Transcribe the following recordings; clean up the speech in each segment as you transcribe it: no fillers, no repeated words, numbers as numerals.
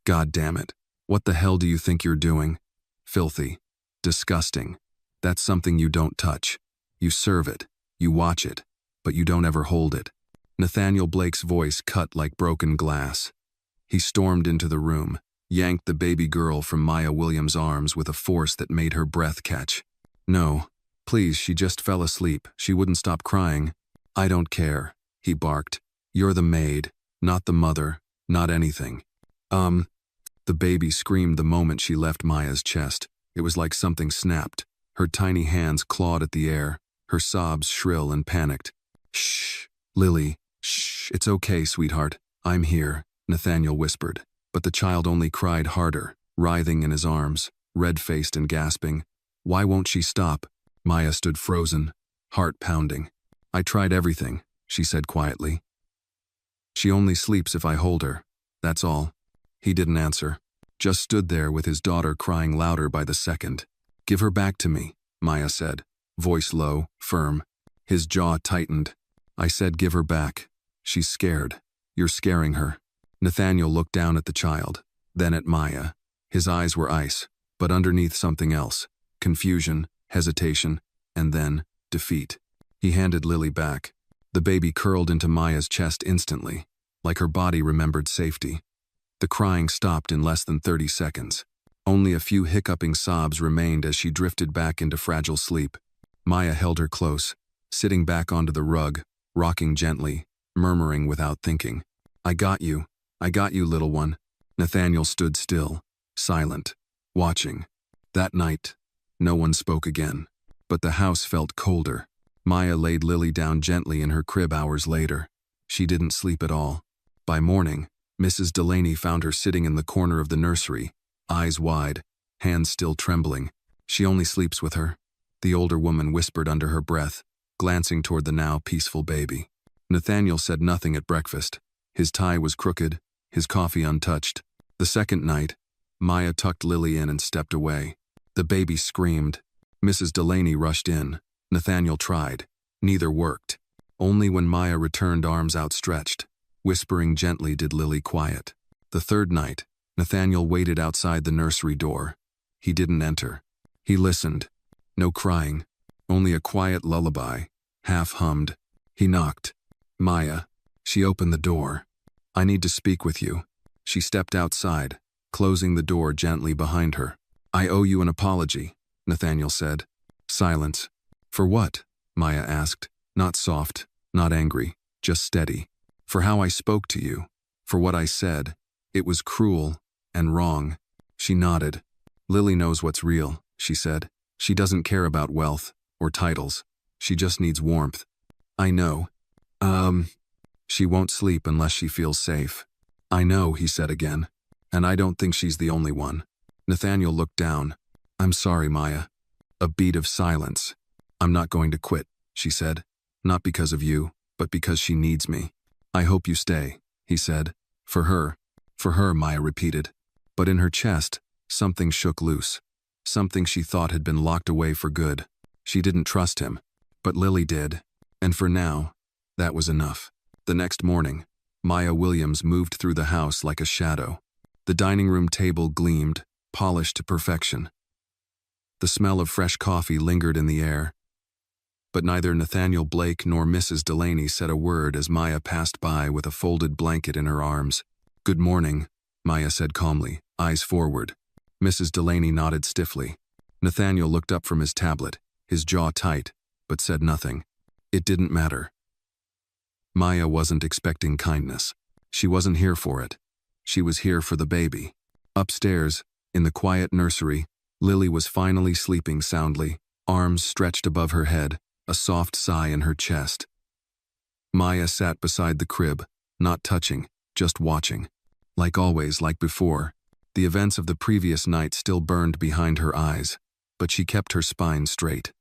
God damn it. What the hell do you think you're doing? Filthy. Disgusting. That's something you don't touch. You serve it. You watch it. But you don't ever hold it. Nathaniel Blake's voice cut like broken glass. He stormed into the room, yanked the baby girl from Maya Williams' arms with a force that made her breath catch. No, please, she just fell asleep. She wouldn't stop crying. I don't care, he barked. You're the maid, not the mother, not anything. The baby screamed the moment she left Maya's chest. It was like something snapped. Her tiny hands clawed at the air, her sobs shrill and panicked. Shh, Lily, shh, it's okay, sweetheart. I'm here, Nathaniel whispered. But the child only cried harder, writhing in his arms, red-faced and gasping. Why won't she stop? Maya stood frozen, heart pounding. I tried everything, she said quietly. She only sleeps if I hold her. That's all. He didn't answer, just stood there with his daughter crying louder by the second. Give her back to me, Maya said, voice low, firm. His jaw tightened. I said give her back. She's scared. You're scaring her. Nathaniel looked down at the child, then at Maya. His eyes were ice, but underneath something else. Confusion, hesitation, and then defeat. He handed Lily back. The baby curled into Maya's chest instantly, like her body remembered safety. The crying stopped in less than 30 seconds. Only a few hiccuping sobs remained as she drifted back into fragile sleep. Maya held her close, sitting back onto the rug, rocking gently, murmuring without thinking. I got you, little one. Nathaniel stood still, silent, watching. That night, no one spoke again, but the house felt colder. Maya laid Lily down gently in her crib hours later. She didn't sleep at all. By morning, Mrs. Delaney found her sitting in the corner of the nursery, eyes wide, hands still trembling. She only sleeps with her, the older woman whispered under her breath, glancing toward the now peaceful baby. Nathaniel said nothing at breakfast. His tie was crooked, his coffee untouched. The second night, Maya tucked Lily in and stepped away. The baby screamed. Mrs. Delaney rushed in. Nathaniel tried. Neither worked. Only when Maya returned, arms outstretched, whispering gently, did Lily quiet. The third night, Nathaniel waited outside the nursery door. He didn't enter. He listened. No crying, only a quiet lullaby, half hummed. He knocked. Maya. She opened the door. I need to speak with you. She stepped outside, closing the door gently behind her. I owe you an apology, Nathaniel said. Silence. For what? Maya asked. Not soft, not angry, just steady. For how I spoke to you. For what I said. It was cruel and wrong. She nodded. Lily knows what's real, she said. She doesn't care about wealth or titles. She just needs warmth. I know. She won't sleep unless she feels safe. I know, he said again. And I don't think she's the only one. Nathaniel looked down. I'm sorry, Maya. A beat of silence. I'm not going to quit, she said. Not because of you, but because she needs me. I hope you stay, he said. For her, Maya repeated. But in her chest, something shook loose. Something she thought had been locked away for good. She didn't trust him, but Lily did. And for now, that was enough. The next morning, Maya Williams moved through the house like a shadow. The dining room table gleamed, polished to perfection. The smell of fresh coffee lingered in the air. But neither Nathaniel Blake nor Mrs. Delaney said a word as Maya passed by with a folded blanket in her arms. Good morning, Maya said calmly, eyes forward. Mrs. Delaney nodded stiffly. Nathaniel looked up from his tablet, his jaw tight, but said nothing. It didn't matter. Maya wasn't expecting kindness. She wasn't here for it. She was here for the baby. Upstairs, in the quiet nursery, Lily was finally sleeping soundly, arms stretched above her head, a soft sigh in her chest. Maya sat beside the crib, not touching, just watching. Like always, like before, the events of the previous night still burned behind her eyes, but she kept her spine straight.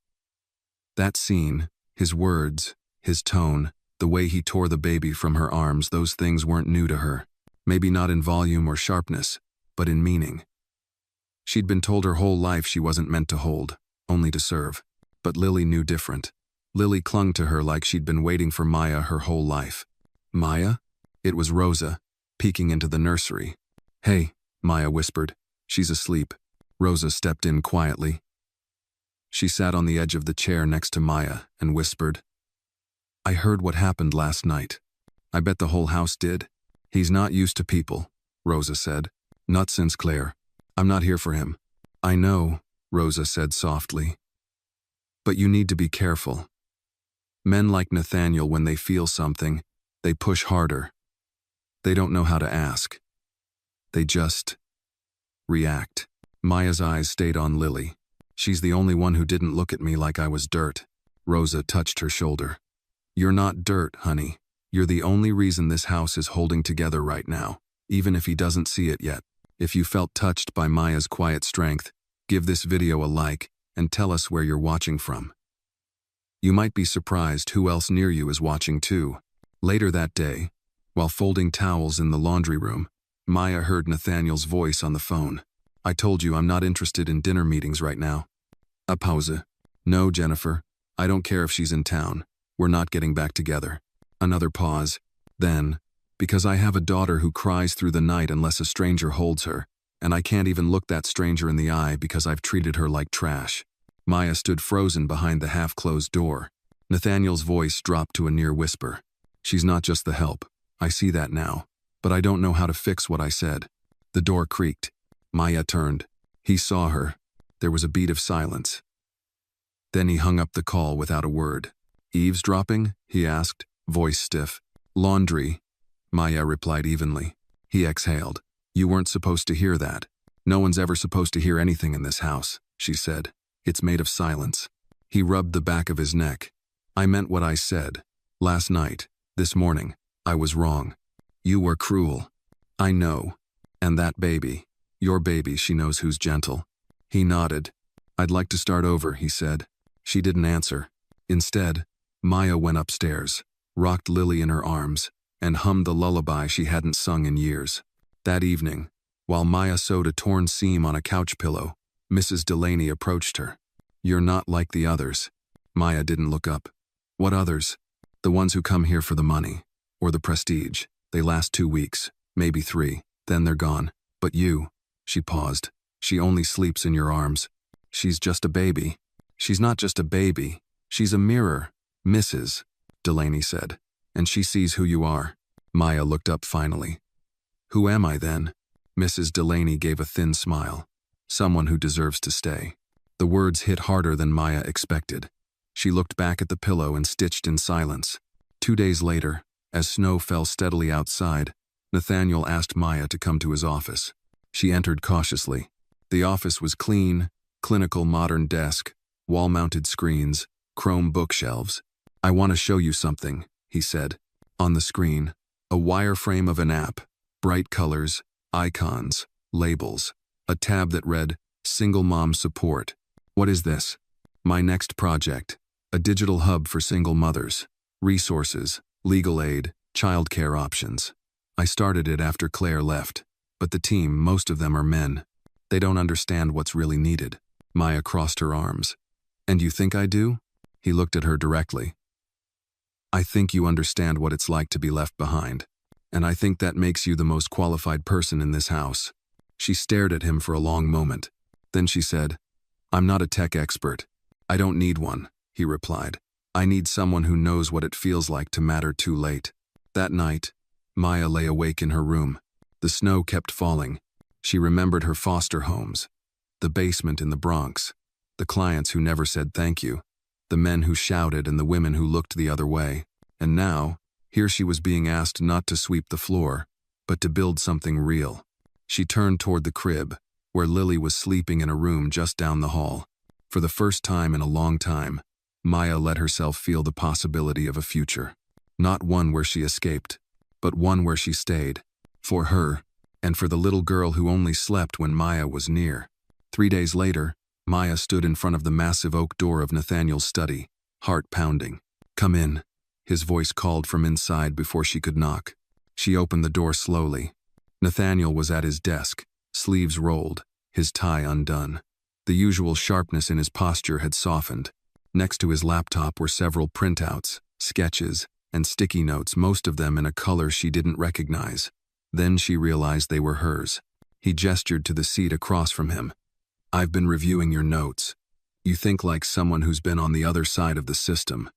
That scene, his words, his tone, the way he tore the baby from her arms, those things weren't new to her. Maybe not in volume or sharpness, but in meaning. She'd been told her whole life she wasn't meant to hold, only to serve. But Lily knew different. Lily clung to her like she'd been waiting for Maya her whole life. Maya? It was Rosa, peeking into the nursery. Hey, Maya whispered. She's asleep. Rosa stepped in quietly. She sat on the edge of the chair next to Maya and whispered, I heard what happened last night. I bet the whole house did. He's not used to people, Rosa said. Not since Claire. I'm not here for him. I know, Rosa said softly. But you need to be careful. Men like Nathaniel, when they feel something, they push harder. They don't know how to ask. They just react. Maya's eyes stayed on Lily. She's the only one who didn't look at me like I was dirt. Rosa touched her shoulder. You're not dirt, honey. You're the only reason this house is holding together right now, even if he doesn't see it yet. If you felt touched by Maya's quiet strength, give this video a like and tell us where you're watching from. You might be surprised who else near you is watching too. Later that day, while folding towels in the laundry room, Maya heard Nathaniel's voice on the phone. I told you I'm not interested in dinner meetings right now. A pause. No, Jennifer. I don't care if she's in town. We're not getting back together. Another pause. Then, because I have a daughter who cries through the night unless a stranger holds her, and I can't even look that stranger in the eye because I've treated her like trash. Maya stood frozen behind the half-closed door. Nathaniel's voice dropped to a near whisper. She's not just the help. I see that now. But I don't know how to fix what I said. The door creaked. Maya turned. He saw her. There was a beat of silence. Then he hung up the call without a word. Eavesdropping? He asked, voice stiff. Laundry, Maya replied evenly. He exhaled. You weren't supposed to hear that. No one's ever supposed to hear anything in this house, she said. It's made of silence. He rubbed the back of his neck. I meant what I said. Last night, this morning, I was wrong. You were cruel. I know. And that baby, your baby, she knows who's gentle. He nodded. I'd like to start over, he said. She didn't answer. Instead, Maya went upstairs, rocked Lily in her arms, and hummed the lullaby she hadn't sung in years. That evening, while Maya sewed a torn seam on a couch pillow, Mrs. Delaney approached her. You're not like the others. Maya didn't look up. What others? The ones who come here for the money, or the prestige. They last 2 weeks, maybe 3, then they're gone. But you, she paused, she only sleeps in your arms. She's just a baby. She's not just a baby. She's a mirror, Mrs. Delaney said. And she sees who you are. Maya looked up finally. Who am I then? Mrs. Delaney gave a thin smile. Someone who deserves to stay. The words hit harder than Maya expected. She looked back at the pillow and stitched in silence. 2 days later, as snow fell steadily outside, Nathaniel asked Maya to come to his office. She entered cautiously. The office was clean, clinical modern desk, wall-mounted screens, chrome bookshelves. I want to show you something, he said. On the screen, a wireframe of an app, bright colors, icons, labels, a tab that read, Single Mom Support. What is this? My next project, a digital hub for single mothers, resources, legal aid, childcare options. I started it after Claire left, but the team, most of them are men. They don't understand what's really needed. Maya crossed her arms. And you think I do? He looked at her directly. I think you understand what it's like to be left behind, and I think that makes you the most qualified person in this house. She stared at him for a long moment. Then she said, I'm not a tech expert. I don't need one, he replied. I need someone who knows what it feels like to matter too late. That night, Maya lay awake in her room. The snow kept falling. She remembered her foster homes, the basement in the Bronx, the clients who never said thank you, the men who shouted and the women who looked the other way. And now, here she was being asked not to sweep the floor, but to build something real. She turned toward the crib, where Lily was sleeping in a room just down the hall. For the first time in a long time, Maya let herself feel the possibility of a future. Not one where she escaped, but one where she stayed. For her, and for the little girl who only slept when Maya was near. 3 days later, Maya stood in front of the massive oak door of Nathaniel's study, heart pounding. Come in, his voice called from inside before she could knock. She opened the door slowly. Nathaniel was at his desk, sleeves rolled, his tie undone. The usual sharpness in his posture had softened. Next to his laptop were several printouts, sketches, and sticky notes, most of them in a color she didn't recognize. Then she realized they were hers. He gestured to the seat across from him. "I've been reviewing your notes. You think like someone who's been on the other side of the system."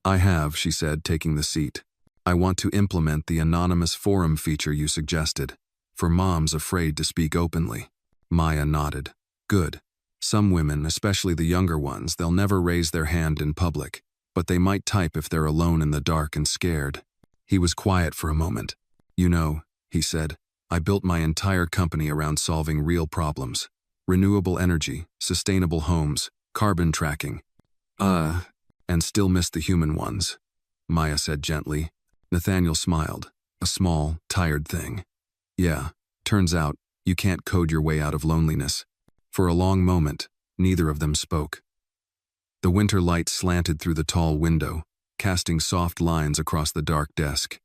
I have," she said, taking the seat. "I want to implement the anonymous forum feature you suggested, for moms afraid to speak openly." Maya nodded. "Good. Some women, especially the younger ones, they'll never raise their hand in public, but they might type if they're alone in the dark and scared." He was quiet for a moment. "You know," he said, "I built my entire company around solving real problems. Renewable energy, sustainable homes, carbon tracking. And still missed the human ones," Maya said gently. Nathaniel smiled. "A small, tired thing. Yeah, turns out, you can't code your way out of loneliness." For a long moment, neither of them spoke. The winter light slanted through the tall window, casting soft lines across the dark desk.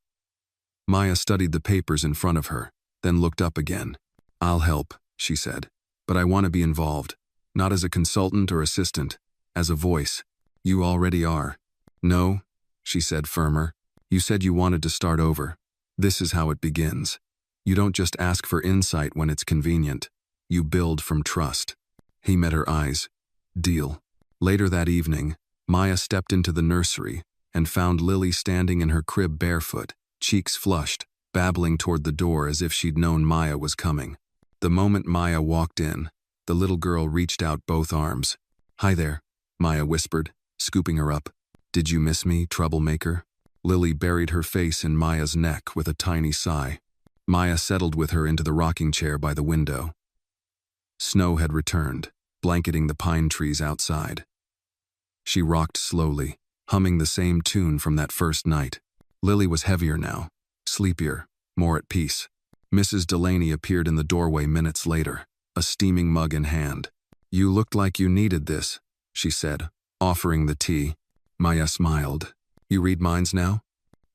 Maya studied the papers in front of her, then looked up again. "I'll help," she said. "But I want to be involved, not as a consultant or assistant, as a voice." "You already are." "No," she said firmer. "You said you wanted to start over. This is how it begins. You don't just ask for insight when it's convenient. You build from trust." He met her eyes. "Deal." Later that evening, Maya stepped into the nursery and found Lily standing in her crib barefoot, cheeks flushed, babbling toward the door as if she'd known Maya was coming. The moment Maya walked in, the little girl reached out both arms. "Hi there," Maya whispered, scooping her up. "Did you miss me, troublemaker?" Lily buried her face in Maya's neck with a tiny sigh. Maya settled with her into the rocking chair by the window. Snow had returned, blanketing the pine trees outside. She rocked slowly, humming the same tune from that first night. Lily was heavier now, sleepier, more at peace. Mrs. Delaney appeared in the doorway minutes later, a steaming mug in hand. "You looked like you needed this," she said, offering the tea. Maya smiled. "You read minds now?"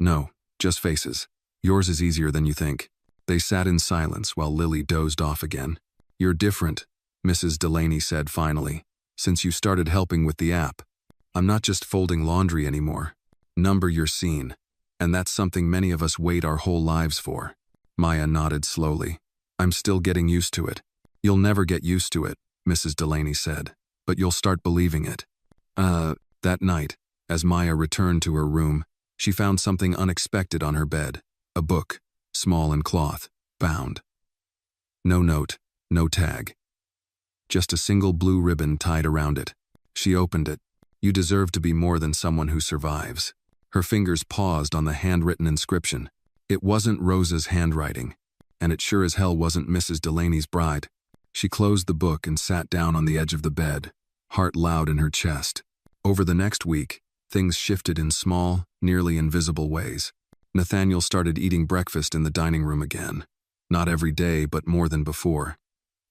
"No, just faces. Yours is easier than you think." They sat in silence while Lily dozed off again. "You're different," Mrs. Delaney said finally, "since you started helping with the app. I'm not just folding laundry anymore. Number your scene. And that's something many of us wait our whole lives for." Maya nodded slowly. "I'm still getting used to it." "You'll never get used to it," Mrs. Delaney said, "but you'll start believing it." That night, as Maya returned to her room, she found something unexpected on her bed. A book, small and cloth, bound. No note, no tag. Just a single blue ribbon tied around it. She opened it. "You deserve to be more than someone who survives." Her fingers paused on the handwritten inscription. It wasn't Rosa's handwriting, and it sure as hell wasn't Mrs. Delaney's bride. She closed the book and sat down on the edge of the bed, heart loud in her chest. Over the next week, things shifted in small, nearly invisible ways. Nathaniel started eating breakfast in the dining room again. Not every day, but more than before.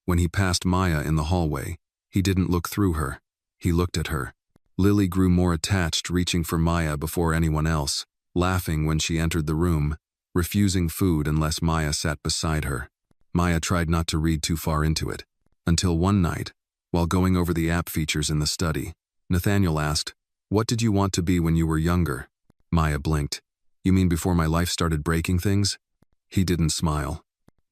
When he passed Maya in the hallway, he didn't look through her. He looked at her. Lily grew more attached, reaching for Maya before anyone else, laughing when she entered the room, refusing food unless Maya sat beside her. Maya tried not to read too far into it, until one night, while going over the app features in the study, Nathaniel asked, "What did you want to be when you were younger?" Maya blinked. "You mean before my life started breaking things?" He didn't smile.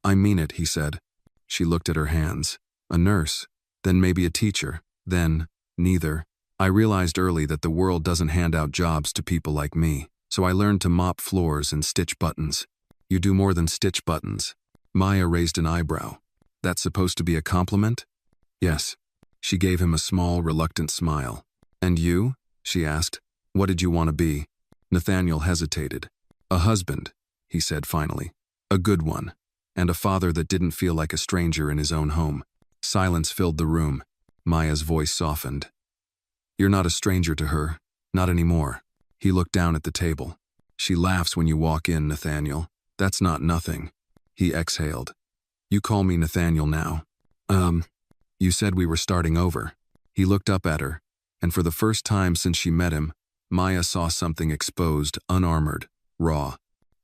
"I mean it," he said. She looked at her hands. "A nurse, then maybe a teacher, then neither. I realized early that the world doesn't hand out jobs to people like me, so I learned to mop floors and stitch buttons." "You do more than stitch buttons." Maya raised an eyebrow. "That's supposed to be a compliment?" "Yes." She gave him a small, reluctant smile. "And you?" she asked. "What did you want to be?" Nathaniel hesitated. "A husband," he said finally. "A good one. And a father that didn't feel like a stranger in his own home." Silence filled the room. Maya's voice softened. "You're not a stranger to her. Not anymore." He looked down at the table. "She laughs when you walk in, Nathaniel. That's not nothing." He exhaled. "You call me Nathaniel now." You said we were starting over." He looked up at her, and for the first time since she met him, Maya saw something exposed, unarmored, raw.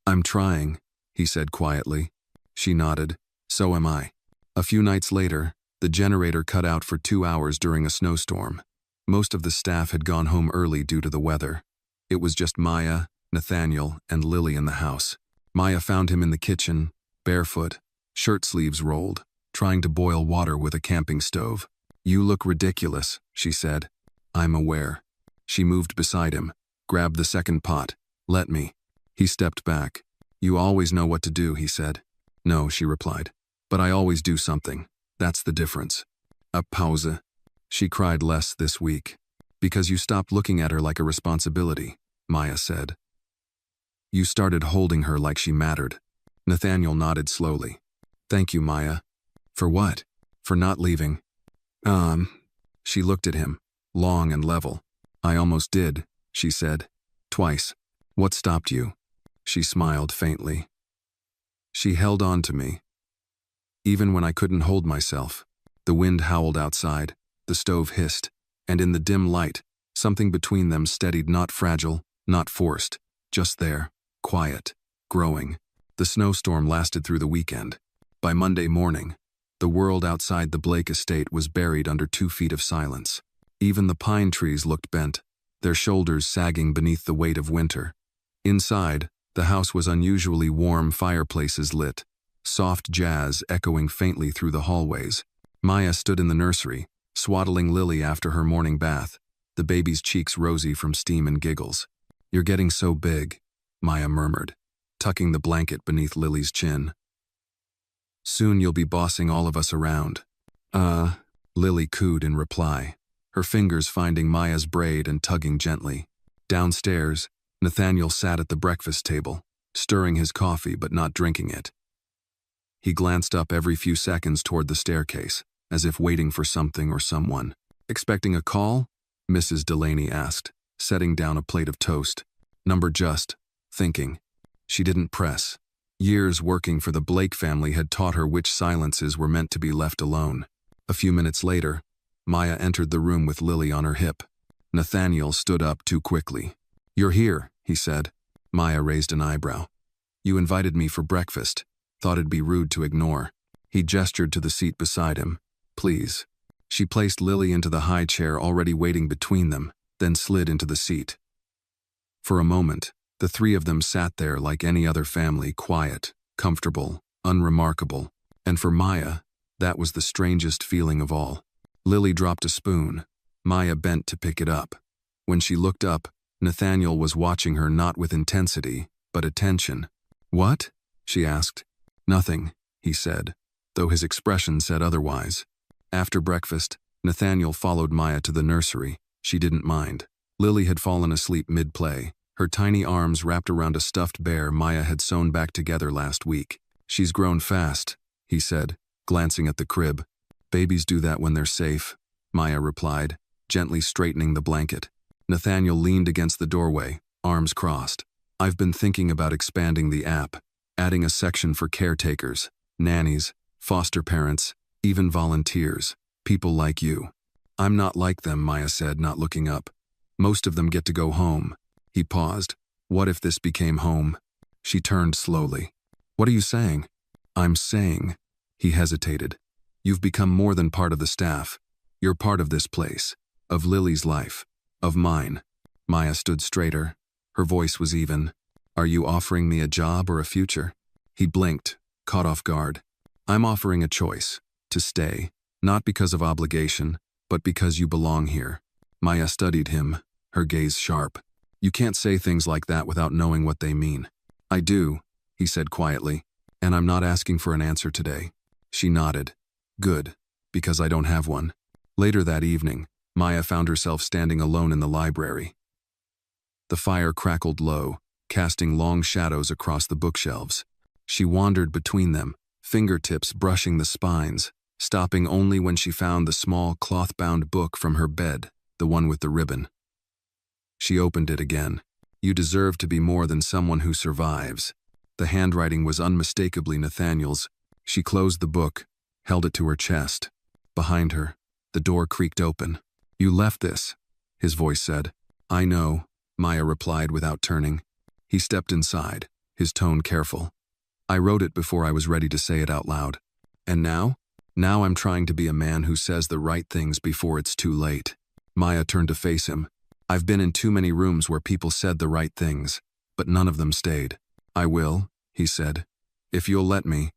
"I'm trying," he said quietly. She nodded. "So am I." A few nights later, the generator cut out for 2 hours during a snowstorm. Most of the staff had gone home early due to the weather. It was just Maya, Nathaniel, and Lily in the house. Maya found him in the kitchen, barefoot, shirt sleeves rolled, trying to boil water with a camping stove. "You look ridiculous," she said. "I'm aware." She moved beside him, grabbed the second pot. "Let me." He stepped back. "You always know what to do," he said. "No," she replied. "But I always do something. That's the difference." A pause. "She cried less this week. Because you stopped looking at her like a responsibility," Maya said. "You started holding her like she mattered." Nathaniel nodded slowly. "Thank you, Maya." "For what?" "For not leaving." She looked at him, long and level. "I almost did," she said. "Twice." "What stopped you?" She smiled faintly. "She held on to me. Even when I couldn't hold myself." The wind howled outside, the stove hissed, and in the dim light, something between them steadied, not fragile, not forced, just there, quiet, growing. The snowstorm lasted through the weekend. By Monday morning, the world outside the Blake estate was buried under 2 feet of silence. Even the pine trees looked bent, their shoulders sagging beneath the weight of winter. Inside, the house was unusually warm, fireplaces lit, soft jazz echoing faintly through the hallways. Maya stood in the nursery, swaddling Lily after her morning bath, the baby's cheeks rosy from steam and giggles. "You're getting so big," Maya murmured, tucking the blanket beneath Lily's chin. "Soon you'll be bossing all of us around." Lily cooed in reply, her fingers finding Maya's braid and tugging gently. Downstairs, Nathaniel sat at the breakfast table, stirring his coffee but not drinking it. He glanced up every few seconds toward the staircase, as if waiting for something or someone. "Expecting a call?" Mrs. Delaney asked, setting down a plate of toast. "Number just," thinking. She didn't press. Years working for the Blake family had taught her which silences were meant to be left alone. A few minutes later, Maya entered the room with Lily on her hip. Nathaniel stood up too quickly. "You're here," he said. Maya raised an eyebrow. "You invited me for breakfast. Thought it'd be rude to ignore." He gestured to the seat beside him. "Please." She placed Lily into the high chair already waiting between them, then slid into the seat. For a moment, the three of them sat there like any other family, quiet, comfortable, unremarkable. And for Maya, that was the strangest feeling of all. Lily dropped a spoon. Maya bent to pick it up. When she looked up, Nathaniel was watching her not with intensity, but attention. "What?" she asked. "Nothing," he said, though his expression said otherwise. After breakfast, Nathaniel followed Maya to the nursery. She didn't mind. Lily had fallen asleep mid-play, her tiny arms wrapped around a stuffed bear Maya had sewn back together last week. "She's grown fast," he said, glancing at the crib. "Babies do that when they're safe," Maya replied, gently straightening the blanket. Nathaniel leaned against the doorway, arms crossed. "I've been thinking about expanding the app, adding a section for caretakers, nannies, foster parents, even volunteers, people like you." "I'm not like them," Maya said, not looking up. "Most of them get to go home." He paused. "What if this became home?" She turned slowly. "What are you saying?" "I'm saying," he hesitated, "you've become more than part of the staff. You're part of this place, of Lily's life, of mine." Maya stood straighter. Her voice was even. "Are you offering me a job or a future?" He blinked, caught off guard. "I'm offering a choice, to stay, not because of obligation, but because you belong here." Maya studied him, her gaze sharp. "You can't say things like that without knowing what they mean." "I do," he said quietly, "and I'm not asking for an answer today." She nodded. "Good, because I don't have one." Later that evening, Maya found herself standing alone in the library. The fire crackled low, casting long shadows across the bookshelves. She wandered between them, fingertips brushing the spines, stopping only when she found the small cloth-bound book from her bed, the one with the ribbon. She opened it again. "You deserve to be more than someone who survives." The handwriting was unmistakably Nathaniel's. She closed the book, held it to her chest. Behind her, the door creaked open. "You left this," his voice said. "I know," Maya replied without turning. He stepped inside, his tone careful. "I wrote it before I was ready to say it out loud. And now? Now I'm trying to be a man who says the right things before it's too late." Maya turned to face him. "I've been in too many rooms where people said the right things, but none of them stayed." "I will," he said, "if you'll let me."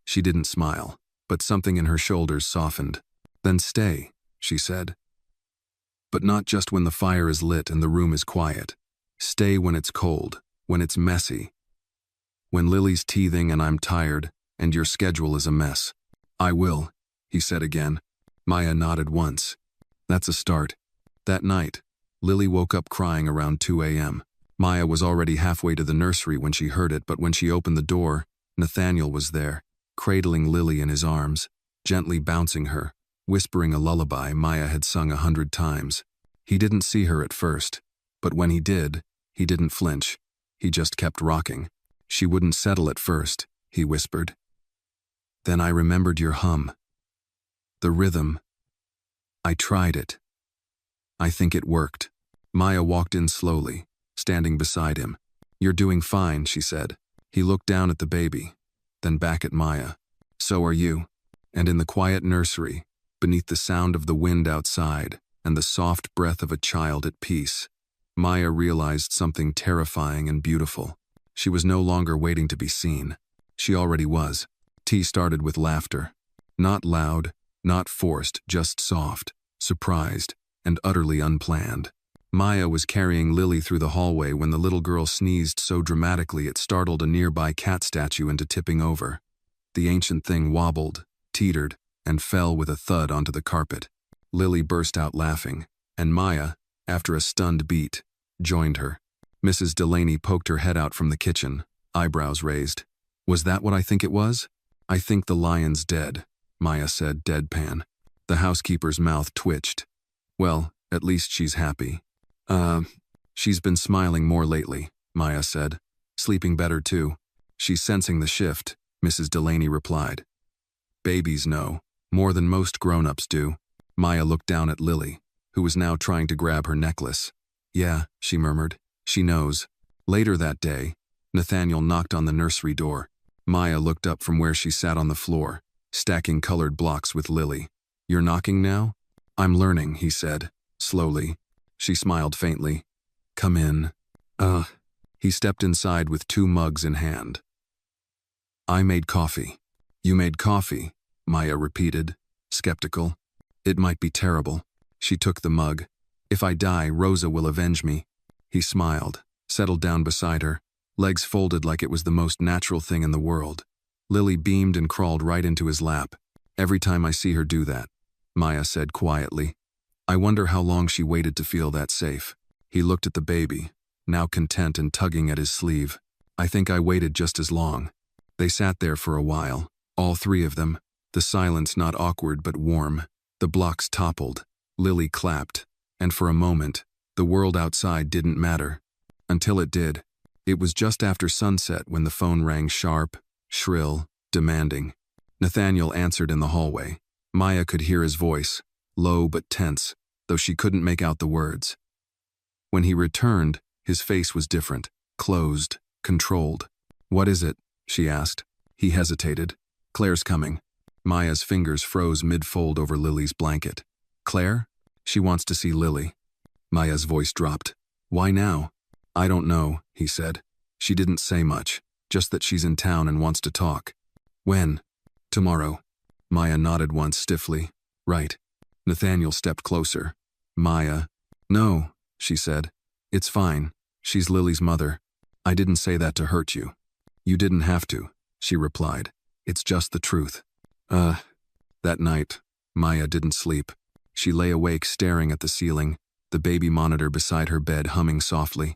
She didn't smile, but something in her shoulders softened. Then stay, she said. But not just when the fire is lit and the room is quiet. Stay when it's cold, when it's messy. When Lily's teething and I'm tired, and your schedule is a mess. I will, he said again. Maya nodded once. That's a start. That night, Lily woke up crying around 2 a.m. Maya was already halfway to the nursery when she heard it, but when she opened the door, Nathaniel was there, cradling Lily in his arms, gently bouncing her, whispering a lullaby Maya had sung 100 times. He didn't see her at first, but when he did, he didn't flinch. He just kept rocking. She wouldn't settle at first, he whispered. Then I remembered your hum. The rhythm. I tried it. I think it worked. Maya walked in slowly, standing beside him. You're doing fine, she said. He looked down at the baby, then back at Maya. So are you. And in the quiet nursery, beneath the sound of the wind outside and the soft breath of a child at peace, Maya realized something terrifying and beautiful. She was no longer waiting to be seen. She already was. Tea started with laughter. Not loud, not forced, just soft, surprised, and utterly unplanned. Maya was carrying Lily through the hallway when the little girl sneezed so dramatically it startled a nearby cat statue into tipping over. The ancient thing wobbled, teetered, and fell with a thud onto the carpet. Lily burst out laughing, and Maya, after a stunned beat, joined her. Mrs. Delaney poked her head out from the kitchen, eyebrows raised. Was that what I think it was? I think the lion's dead, Maya said, deadpan. The housekeeper's mouth twitched. Well, at least she's happy. She's been smiling more lately, Maya said. Sleeping better too. She's sensing the shift, Mrs. Delaney replied. Babies know, more than most grown-ups do. Maya looked down at Lily, who was now trying to grab her necklace. Yeah, she murmured. She knows. Later that day, Nathaniel knocked on the nursery door. Maya looked up from where she sat on the floor, stacking colored blocks with Lily. You're knocking now? I'm learning, he said, slowly. She smiled faintly. Come in. He stepped inside with 2 mugs in hand. I made coffee. You made coffee, Maya repeated, skeptical. It might be terrible. She took the mug. If I die, Rosa will avenge me. He smiled, settled down beside her, legs folded like it was the most natural thing in the world. Lily beamed and crawled right into his lap. Every time I see her do that, Maya said quietly. I wonder how long she waited to feel that safe. He looked at the baby, now content and tugging at his sleeve. I think I waited just as long. They sat there for a while, all 3 of them, the silence not awkward but warm. The blocks toppled, Lily clapped, and for a moment, the world outside didn't matter. Until it did. It was just after sunset when the phone rang sharp, shrill, demanding. Nathaniel answered in the hallway. Maya could hear his voice, low but tense, though she couldn't make out the words. When he returned, his face was different, closed, controlled. What is it? She asked. He hesitated. Claire's coming. Maya's fingers froze mid-fold over Lily's blanket. Claire? She wants to see Lily. Maya's voice dropped. Why now? I don't know, he said. She didn't say much, just that she's in town and wants to talk. When? Tomorrow. Maya nodded once stiffly. Right. Nathaniel stepped closer. Maya. No, she said. It's fine. She's Lily's mother. I didn't say that to hurt you. You didn't have to, she replied. It's just the truth. That night, Maya didn't sleep. She lay awake staring at the ceiling, the baby monitor beside her bed humming softly.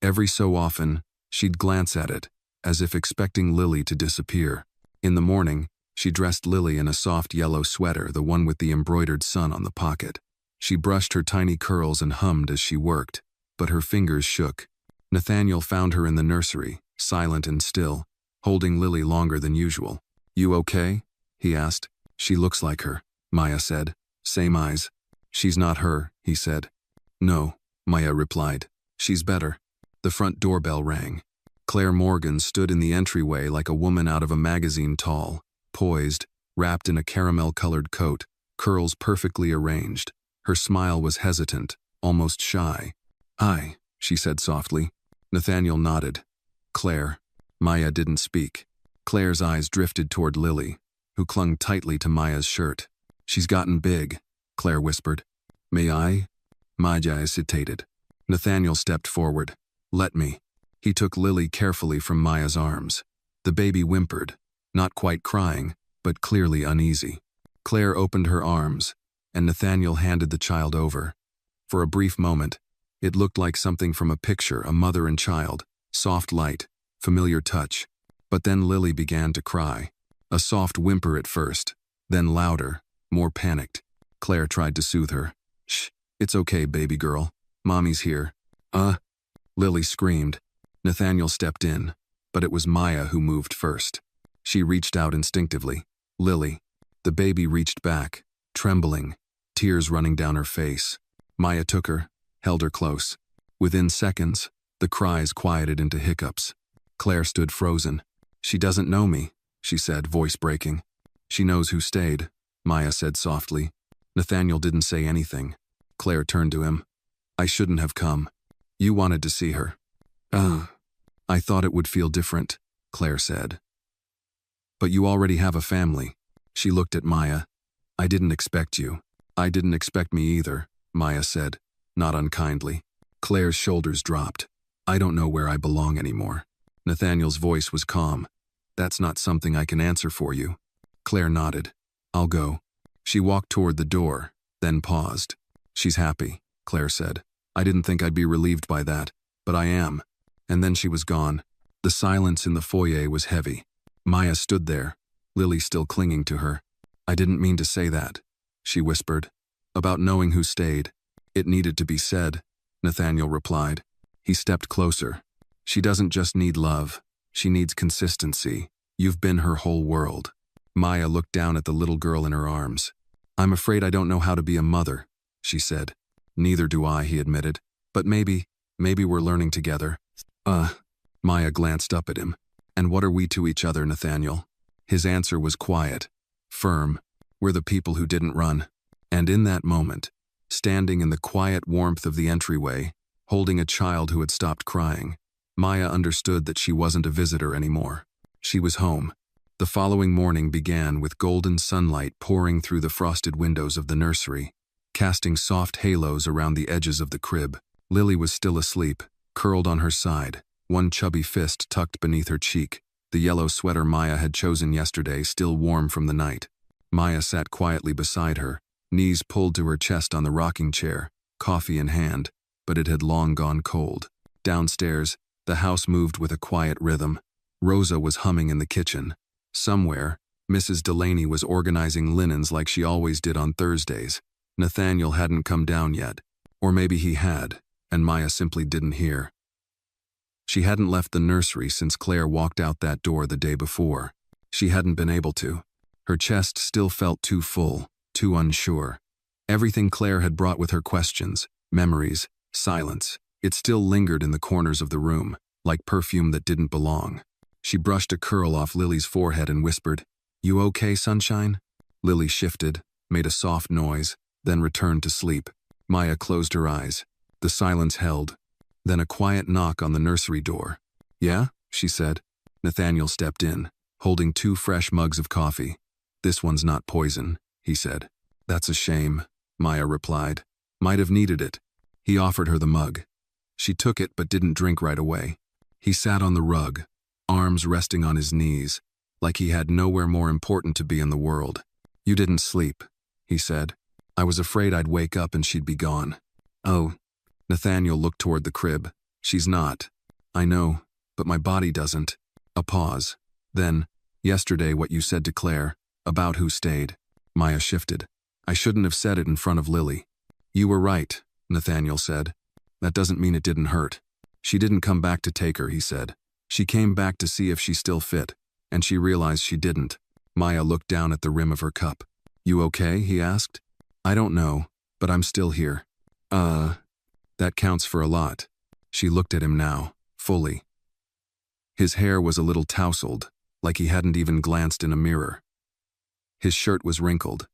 Every so often, she'd glance at it, as if expecting Lily to disappear. In the morning, she dressed Lily in a soft yellow sweater, the one with the embroidered sun on the pocket. She brushed her tiny curls and hummed as she worked, but her fingers shook. Nathaniel found her in the nursery, silent and still, holding Lily longer than usual. You okay? He asked. She looks like her, Maya said. Same eyes. She's not her, he said. No, Maya replied. She's better. The front doorbell rang. Claire Morgan stood in the entryway like a woman out of a magazine, tall, poised, wrapped in a caramel-colored coat, curls perfectly arranged. Her smile was hesitant, almost shy. Hi, she said softly. Nathaniel nodded. Claire. Maya didn't speak. Claire's eyes drifted toward Lily, who clung tightly to Maya's shirt. "She's gotten big," Claire whispered. "May I?" Maya hesitated. Nathaniel stepped forward. "Let me." He took Lily carefully from Maya's arms. The baby whimpered, not quite crying, but clearly uneasy. Claire opened her arms, and Nathaniel handed the child over. For a brief moment, it looked like something from a picture, a mother and child, soft light, familiar touch. But then Lily began to cry. A soft whimper at first, then louder, more panicked. Claire tried to soothe her. "Shh, it's okay, baby girl. Mommy's here." Lily screamed. Nathaniel stepped in, but it was Maya who moved first. She reached out instinctively. "Lily." The baby reached back, trembling, tears running down her face. Maya took her, held her close. Within seconds, the cries quieted into hiccups. Claire stood frozen. "She doesn't know me," she said, voice breaking. "She knows who stayed," Maya said softly. Nathaniel didn't say anything. Claire turned to him. "I shouldn't have come. You wanted to see her." I thought it would feel different," Claire said. "But you already have a family." She looked at Maya. "I didn't expect you." "I didn't expect me either," Maya said, not unkindly. Claire's shoulders dropped. "I don't know where I belong anymore." Nathaniel's voice was calm. "That's not something I can answer for you." Claire nodded. "I'll go." She walked toward the door, then paused. "She's happy," Claire said. "I didn't think I'd be relieved by that, but I am." And then she was gone. The silence in the foyer was heavy. Maya stood there, Lily still clinging to her. "I didn't mean to say that," she whispered. "About knowing who stayed. It needed to be said," Nathaniel replied. He stepped closer. "She doesn't just need love. She needs consistency. You've been her whole world." Maya looked down at the little girl in her arms. "I'm afraid I don't know how to be a mother," she said. "Neither do I," he admitted. "But maybe we're learning together." Maya glanced up at him. "And what are we to each other, Nathaniel?" His answer was quiet, firm. "We're the people who didn't run." And in that moment, standing in the quiet warmth of the entryway, holding a child who had stopped crying, Maya understood that she wasn't a visitor anymore. She was home. The following morning began with golden sunlight pouring through the frosted windows of the nursery, casting soft halos around the edges of the crib. Lily was still asleep, curled on her side, one chubby fist tucked beneath her cheek, the yellow sweater Maya had chosen yesterday still warm from the night. Maya sat quietly beside her, knees pulled to her chest on the rocking chair, coffee in hand, but it had long gone cold. Downstairs, the house moved with a quiet rhythm. Rosa was humming in the kitchen. Somewhere, Mrs. Delaney was organizing linens like she always did on Thursdays. Nathaniel hadn't come down yet. Or maybe he had, and Maya simply didn't hear. She hadn't left the nursery since Claire walked out that door the day before. She hadn't been able to. Her chest still felt too full, too unsure. Everything Claire had brought with her questions, memories, silence. It still lingered in the corners of the room, like perfume that didn't belong. She brushed a curl off Lily's forehead and whispered, "You okay, sunshine?" Lily shifted, made a soft noise, then returned to sleep. Maya closed her eyes. The silence held. Then a quiet knock on the nursery door. "Yeah?" she said. Nathaniel stepped in, holding 2 fresh mugs of coffee. "This one's not poison," he said. "That's a shame," Maya replied. "Might have needed it." He offered her the mug. She took it but didn't drink right away. He sat on the rug, arms resting on his knees, like he had nowhere more important to be in the world. "You didn't sleep," he said. "I was afraid I'd wake up and she'd be gone." "Oh." Nathaniel looked toward the crib. "She's not." "I know, but my body doesn't." A pause. Then, "Yesterday what you said to Claire, about who stayed." Maya shifted. "I shouldn't have said it in front of Lily." "You were right," Nathaniel said. "That doesn't mean it didn't hurt." "She didn't come back to take her," he said. "She came back to see if she still fit, and she realized she didn't." Maya looked down at the rim of her cup. "You okay?" he asked. "I don't know, but I'm still here." That counts for a lot." She looked at him now, fully. His hair was a little tousled, like he hadn't even glanced in a mirror. His shirt was wrinkled.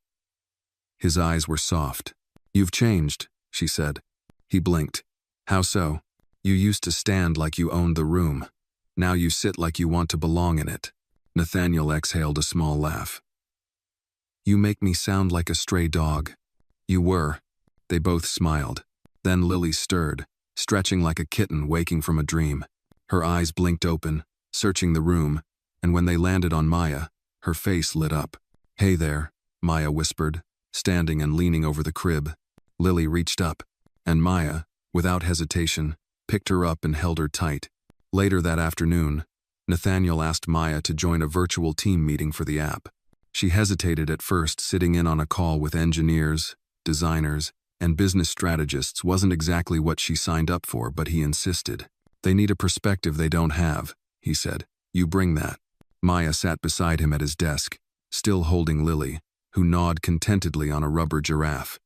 His eyes were soft. "You've changed," she said. He blinked. "How so?" "You used to stand like you owned the room. Now you sit like you want to belong in it." Nathaniel exhaled a small laugh. You make me sound like a stray dog. You were. They both smiled. Then Lily stirred, stretching like a kitten waking from a dream. Her eyes blinked open, searching the room, and when they landed on Maya, her face lit up. Hey there, Maya whispered, standing and leaning over the crib. Lily reached up, and Maya, without hesitation, picked her up and held her tight. Later that afternoon, Nathaniel asked Maya to join a virtual team meeting for the app. She hesitated at first. Sitting in on a call with engineers, designers, and business strategists wasn't exactly what she signed up for, but he insisted. They need a perspective they don't have, he said. You bring that. Maya sat beside him at his desk, still holding Lily, who gnawed contentedly on a rubber giraffe.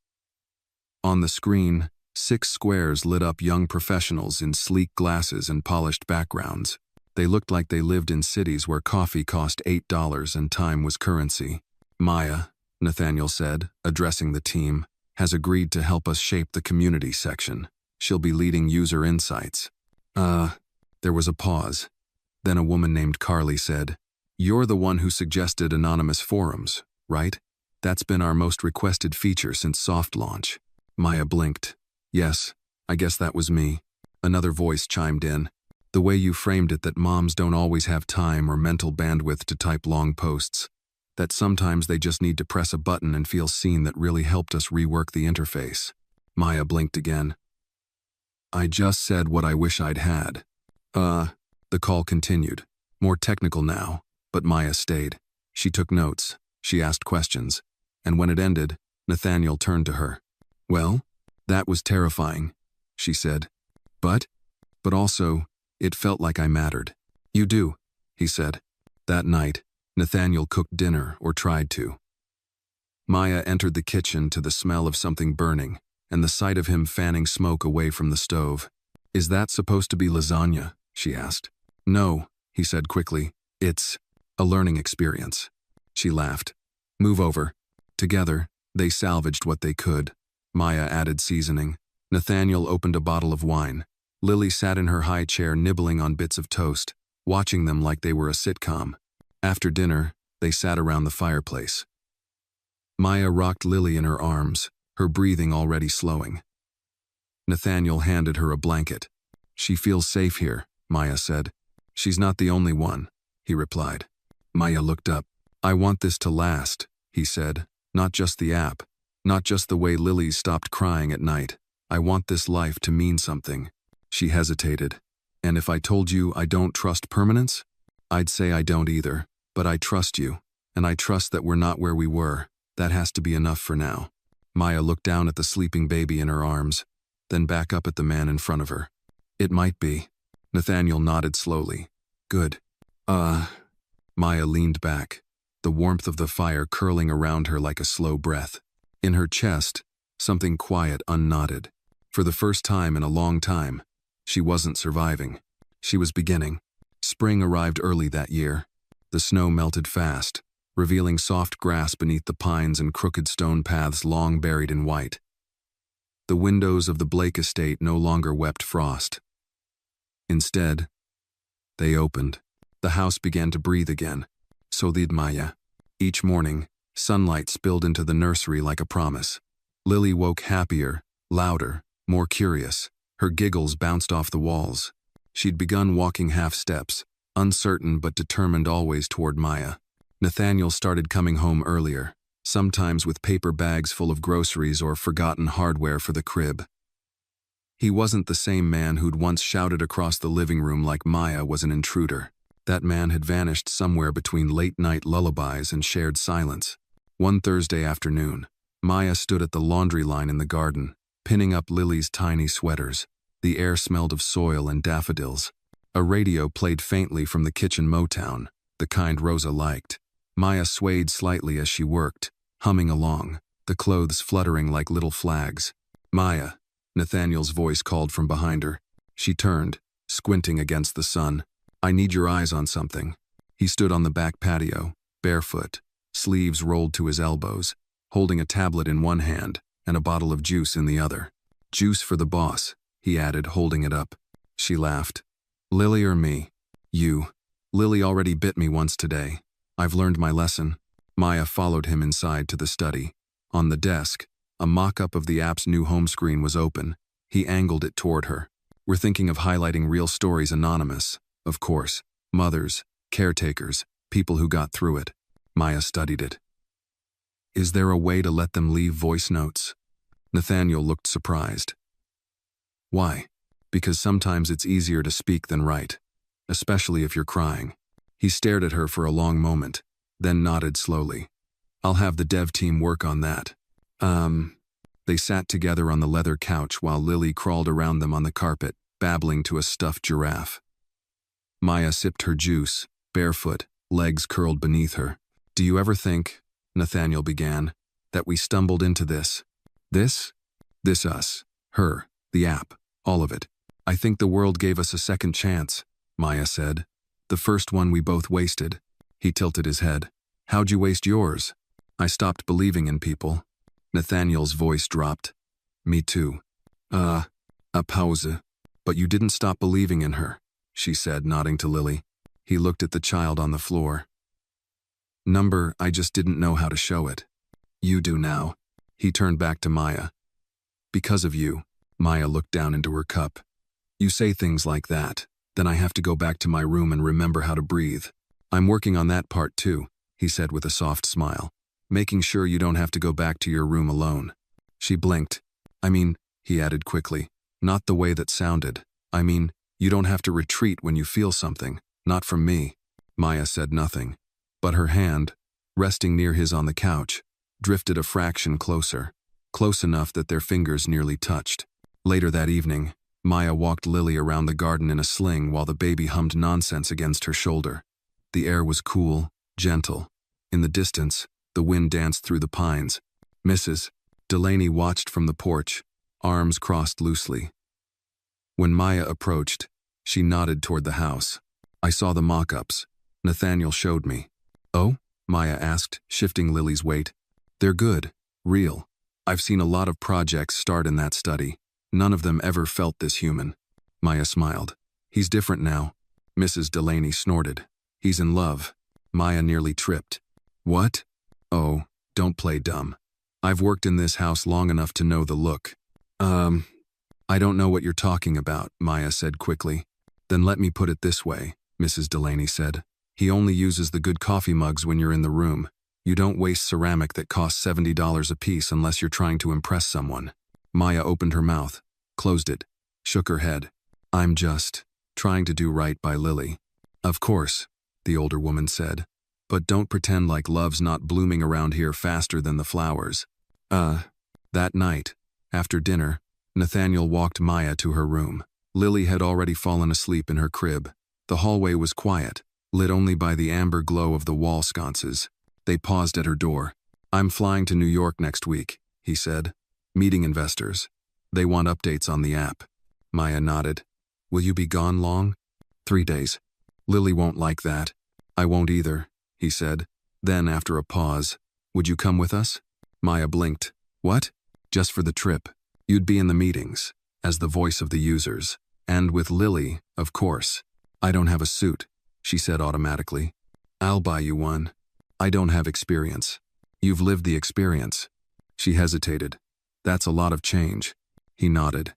On the screen, 6 squares lit up young professionals in sleek glasses and polished backgrounds. They looked like they lived in cities where coffee cost $8 and time was currency. Maya, Nathaniel said, addressing the team, has agreed to help us shape the community section. She'll be leading user insights. There was a pause. Then a woman named Carly said, You're the one who suggested anonymous forums, right? That's been our most requested feature since soft launch. Maya blinked. Yes, I guess that was me. Another voice chimed in. The way you framed it, that moms don't always have time or mental bandwidth to type long posts. That sometimes they just need to press a button and feel seen, that really helped us rework the interface. Maya blinked again. I just said what I wish I'd had. The call continued. More technical now, but Maya stayed. She took notes, she asked questions, and when it ended, Nathaniel turned to her. Well, that was terrifying, she said. But also, it felt like I mattered. You do, he said. That night, Nathaniel cooked dinner, or tried to. Maya entered the kitchen to the smell of something burning, and the sight of him fanning smoke away from the stove. Is that supposed to be lasagna? She asked. No, he said quickly. It's a learning experience. She laughed. Move over. Together, they salvaged what they could. Maya added seasoning. Nathaniel opened a bottle of wine. Lily sat in her high chair nibbling on bits of toast, watching them like they were a sitcom. After dinner, they sat around the fireplace. Maya rocked Lily in her arms, her breathing already slowing. Nathaniel handed her a blanket. She feels safe here, Maya said. She's not the only one, he replied. Maya looked up. I want this to last, he said. Not just the app. Not just the way Lily stopped crying at night. I want this life to mean something. She hesitated. And if I told you I don't trust permanence? I'd say I don't either, but I trust you, and I trust that we're not where we were. That has to be enough for now. Maya looked down at the sleeping baby in her arms, then back up at the man in front of her. It might be. Nathaniel nodded slowly. Good. Maya leaned back, the warmth of the fire curling around her like a slow breath. In her chest, something quiet unknotted. For the first time in a long time, she wasn't surviving. She was beginning. Spring arrived early that year. The snow melted fast, revealing soft grass beneath the pines and crooked stone paths long buried in white. The windows of the Blake estate no longer wept frost. Instead, they opened. The house began to breathe again. So did Maya. Each morning, sunlight spilled into the nursery like a promise. Lily woke happier, louder, more curious. Her giggles bounced off the walls. She'd begun walking half steps, uncertain but determined always toward Maya. Nathaniel started coming home earlier, sometimes with paper bags full of groceries or forgotten hardware for the crib. He wasn't the same man who'd once shouted across the living room like Maya was an intruder. That man had vanished somewhere between late-night lullabies and shared silence. One Thursday afternoon, Maya stood at the laundry line in the garden, pinning up Lily's tiny sweaters. The air smelled of soil and daffodils. A radio played faintly from the kitchen Motown, the kind Rosa liked. Maya swayed slightly as she worked, humming along, the clothes fluttering like little flags. Maya, Nathaniel's voice called from behind her. She turned, squinting against the sun. I need your eyes on something. He stood on the back patio, barefoot, sleeves rolled to his elbows, holding a tablet in one hand and a bottle of juice in the other. Juice for the boss, he added, holding it up. She laughed. Lily or me? You. Lily already bit me once today. I've learned my lesson. Maya followed him inside to the study. On the desk, a mock-up of the app's new home screen was open. He angled it toward her. We're thinking of highlighting real stories anonymous. Of course, mothers, caretakers, people who got through it. Maya studied it. Is there a way to let them leave voice notes? Nathaniel looked surprised. Why? Because sometimes it's easier to speak than write, especially if you're crying. He stared at her for a long moment, then nodded slowly. I'll have the dev team work on that. They sat together on the leather couch while Lily crawled around them on the carpet, babbling to a stuffed giraffe. Maya sipped her juice, barefoot, legs curled beneath her. Do you ever think, Nathaniel began, that we stumbled into this? This? This us, her, the app, all of it. I think the world gave us a second chance, Maya said. The first one we both wasted. He tilted his head. How'd you waste yours? I stopped believing in people. Nathaniel's voice dropped. Me too. A pause. But you didn't stop believing in her, she said, nodding to Lily. He looked at the child on the floor. I just didn't know how to show it. You do now. He turned back to Maya. Because of you. Maya looked down into her cup. You say things like that, then I have to go back to my room and remember how to breathe. I'm working on that part too, he said with a soft smile. Making sure you don't have to go back to your room alone. She blinked. I mean, he added quickly, not the way that sounded. I mean, you don't have to retreat when you feel something, not from me. Maya said nothing, but her hand, resting near his on the couch, drifted a fraction closer, close enough that their fingers nearly touched. Later that evening, Maya walked Lily around the garden in a sling while the baby hummed nonsense against her shoulder. The air was cool, gentle. In the distance, the wind danced through the pines. Mrs. Delaney watched from the porch, arms crossed loosely. When Maya approached, she nodded toward the house. I saw the mock-ups. Nathaniel showed me. Oh? Maya asked, shifting Lily's weight. They're good, real. I've seen a lot of projects start in that study. None of them ever felt this human. Maya smiled. He's different now. Mrs. Delaney snorted. He's in love. Maya nearly tripped. What? Oh, don't play dumb. I've worked in this house long enough to know the look. I don't know what you're talking about, Maya said quickly. Then let me put it this way, Mrs. Delaney said. He only uses the good coffee mugs when you're in the room. You don't waste ceramic that costs $70 a piece unless you're trying to impress someone. Maya opened her mouth, closed it, shook her head. I'm just trying to do right by Lily. Of course, the older woman said. But don't pretend like love's not blooming around here faster than the flowers. That night, after dinner, Nathaniel walked Maya to her room. Lily had already fallen asleep in her crib. The hallway was quiet, lit only by the amber glow of the wall sconces. They paused at her door. I'm flying to New York next week, he said. Meeting investors. They want updates on the app. Maya nodded. Will you be gone long? 3 days. Lily won't like that. I won't either, he said. Then, after a pause, would you come with us? Maya blinked. What? Just for the trip. You'd be in the meetings, as the voice of the users. And with Lily, of course. I don't have a suit, she said automatically. I'll buy you one. I don't have experience. You've lived the experience. She hesitated. That's a lot of change. He nodded.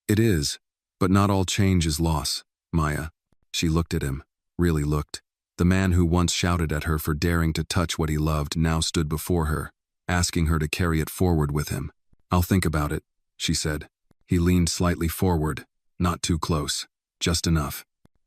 It is, but not all change is loss, Maya. She looked at him, really looked. The man who once shouted at her for daring to touch what he loved now stood before her, asking her to carry it forward with him. I'll think about it, she said. He leaned slightly forward, not too close, just enough.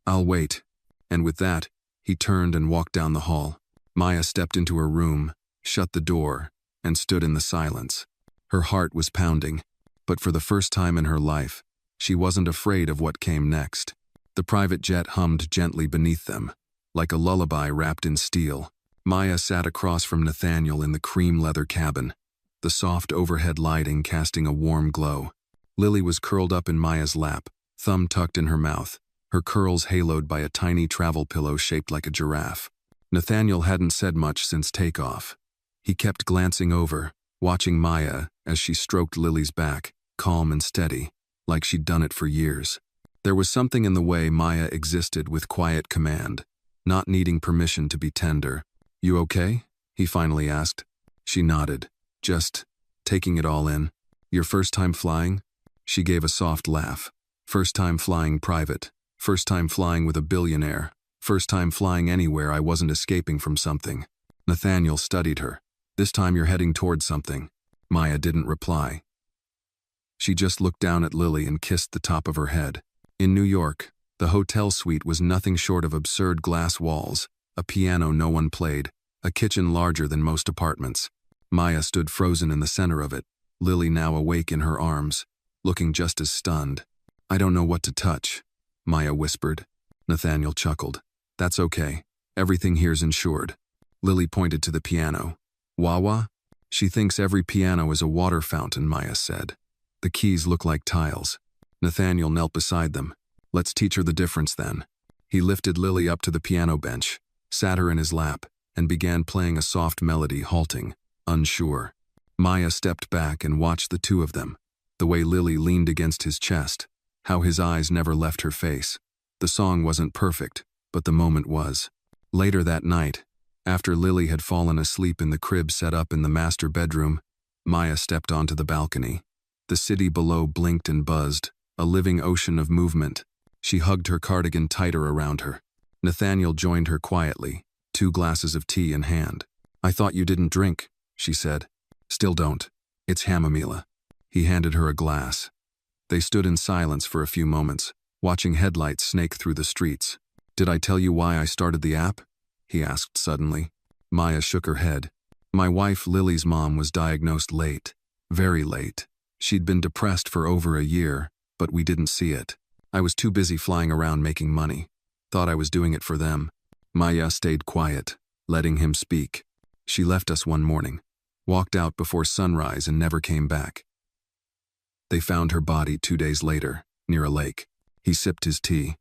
I'll wait. And with that, he turned and walked down the hall. Maya stepped into her room, shut the door, and stood in the silence. Her heart was pounding, but for the first time in her life, she wasn't afraid of what came next. The private jet hummed gently beneath them, like a lullaby wrapped in steel. Maya sat across from Nathaniel in the cream leather cabin, the soft overhead lighting casting a warm glow. Lily was curled up in Maya's lap, thumb tucked in her mouth, her curls haloed by a tiny travel pillow shaped like a giraffe. Nathaniel hadn't said much since takeoff. He kept glancing over, watching Maya as she stroked Lily's back, calm and steady, like she'd done it for years. There was something in the way Maya existed with quiet command, not needing permission to be tender. "You okay?" he finally asked. She nodded, just taking it all in. "Your first time flying?" She gave a soft laugh. "First time flying private. First time flying with a billionaire. First time flying anywhere I wasn't escaping from something." Nathaniel studied her. "This time you're heading towards something." Maya didn't reply. She just looked down at Lily and kissed the top of her head. In New York, the hotel suite was nothing short of absurd glass walls, a piano no one played, a kitchen larger than most apartments. Maya stood frozen in the center of it, Lily now awake in her arms, looking just as stunned. "I don't know what to touch," Maya whispered. Nathaniel chuckled. "That's okay. Everything here's insured." Lily pointed to the piano. "Wawa?" "She thinks every piano is a water fountain," Maya said. "The keys look like tiles." Nathaniel knelt beside them. "Let's teach her the difference then." He lifted Lily up to the piano bench, sat her in his lap, and began playing a soft melody, halting, unsure. Maya stepped back and watched the two of them, the way Lily leaned against his chest, how his eyes never left her face. The song wasn't perfect, but the moment was. Later that night, after Lily had fallen asleep in the crib set up in the master bedroom, Maya stepped onto the balcony. The city below blinked and buzzed, a living ocean of movement. She hugged her cardigan tighter around her. Nathaniel joined her quietly, 2 glasses of tea in hand. "I thought you didn't drink," she said. "Still don't. It's chamomile." He handed her a glass. They stood in silence for a few moments, watching headlights snake through the streets. "Did I tell you why I started the app?" he asked suddenly. Maya shook her head. "My wife Lily's mom was diagnosed late, very late. She'd been depressed for over a year, but we didn't see it. I was too busy flying around making money. Thought I was doing it for them." Maya stayed quiet, letting him speak. "She left us one morning, walked out before sunrise and never came back. They found her body 2 days later, near a lake." He sipped his tea.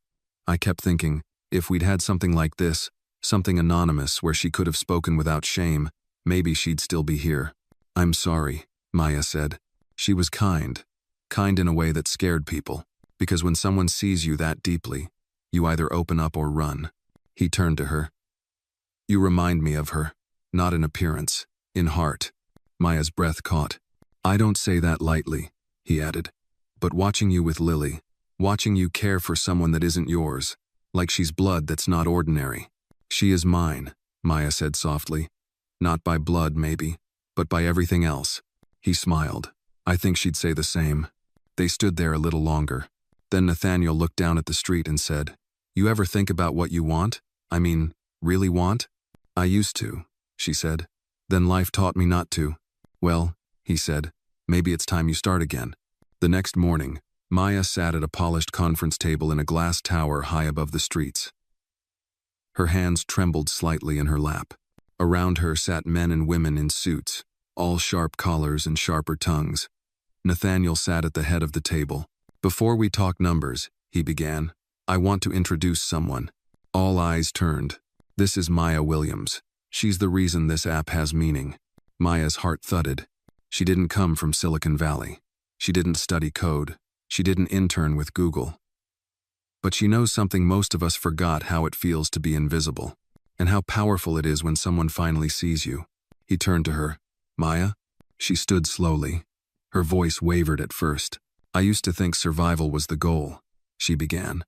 "I kept thinking, if we'd had something like this, something anonymous where she could have spoken without shame, maybe she'd still be here." "I'm sorry," Maya said. She was kind in a way that scared people, because when someone sees you that deeply, you either open up or run. He turned to her. "You remind me of her, not in appearance, in heart." Maya's breath caught. "I don't say that lightly," he added. "But watching you with Lily, watching you care for someone that isn't yours, like she's blood that's not ordinary." "She is mine," Maya said softly. "Not by blood, maybe, but by everything else." He smiled. "I think she'd say the same." They stood there a little longer. Then Nathaniel looked down at the street and said, "You ever think about what you want? I mean, really want?" "I used to," she said. "Then life taught me not to." "Well," he said, "maybe it's time you start again." The next morning, Maya sat at a polished conference table in a glass tower high above the streets. Her hands trembled slightly in her lap. Around her sat men and women in suits, all sharp collars and sharper tongues. Nathaniel sat at the head of the table. "Before we talk numbers," he began, "I want to introduce someone." All eyes turned. "This is Maya Williams. She's the reason this app has meaning." Maya's heart thudded. She didn't come from Silicon Valley. She didn't study code. She didn't intern with Google. But she knows something most of us forgot: how it feels to be invisible, and how powerful it is when someone finally sees you. He turned to her. "Maya?" She stood slowly. Her voice wavered at first. "I used to think survival was the goal," she began.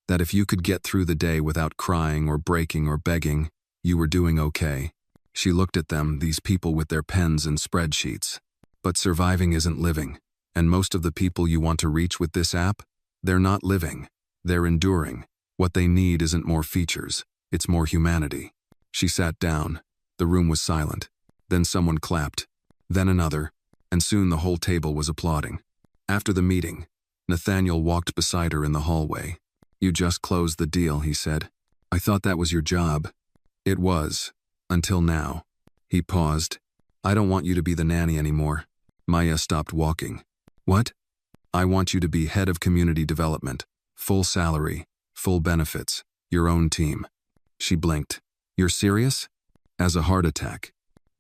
"That if you could get through the day without crying or breaking or begging, you were doing okay." She looked at them, these people with their pens and spreadsheets. "But surviving isn't living, and most of the people you want to reach with this app, they're not living. They're enduring. What they need isn't more features, it's more humanity." She sat down. The room was silent. Then someone clapped. Then another. And soon the whole table was applauding. After the meeting, Nathaniel walked beside her in the hallway. "You just closed the deal," he said. "I thought that was your job." "It was. Until now." He paused. "I don't want you to be the nanny anymore." Maya stopped walking. "What?" "I want you to be head of community development. Full salary, full benefits, your own team." She blinked. "You're serious?" "As a heart attack.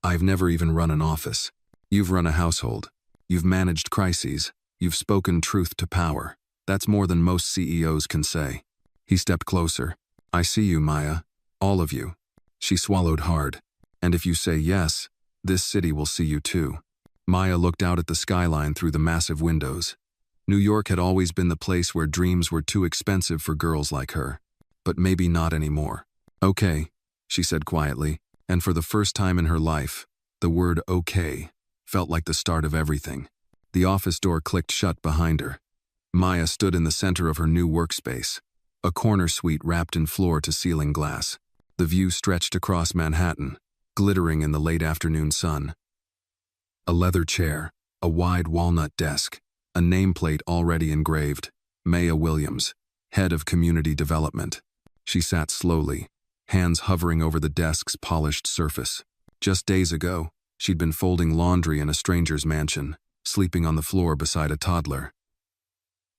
I've never even run an office. You've run a household. You've managed crises. You've spoken truth to power. That's more than most CEOs can say." He stepped closer. I see you, Maya. All of you. She swallowed hard. And if you say yes, this city will see you too. Maya looked out at the skyline through the massive windows. New York had always been the place where dreams were too expensive for girls like her. But maybe not anymore. Okay, she said quietly, and for the first time in her life, the word okay felt like the start of everything. The office door clicked shut behind her. Maya stood in the center of her new workspace, a corner suite wrapped in floor-to-ceiling glass. The view stretched across Manhattan, glittering in the late afternoon sun. A leather chair, a wide walnut desk, a nameplate already engraved, Maya Williams, head of community development. She sat slowly, hands hovering over the desk's polished surface. Just days ago, she'd been folding laundry in a stranger's mansion, sleeping on the floor beside a toddler.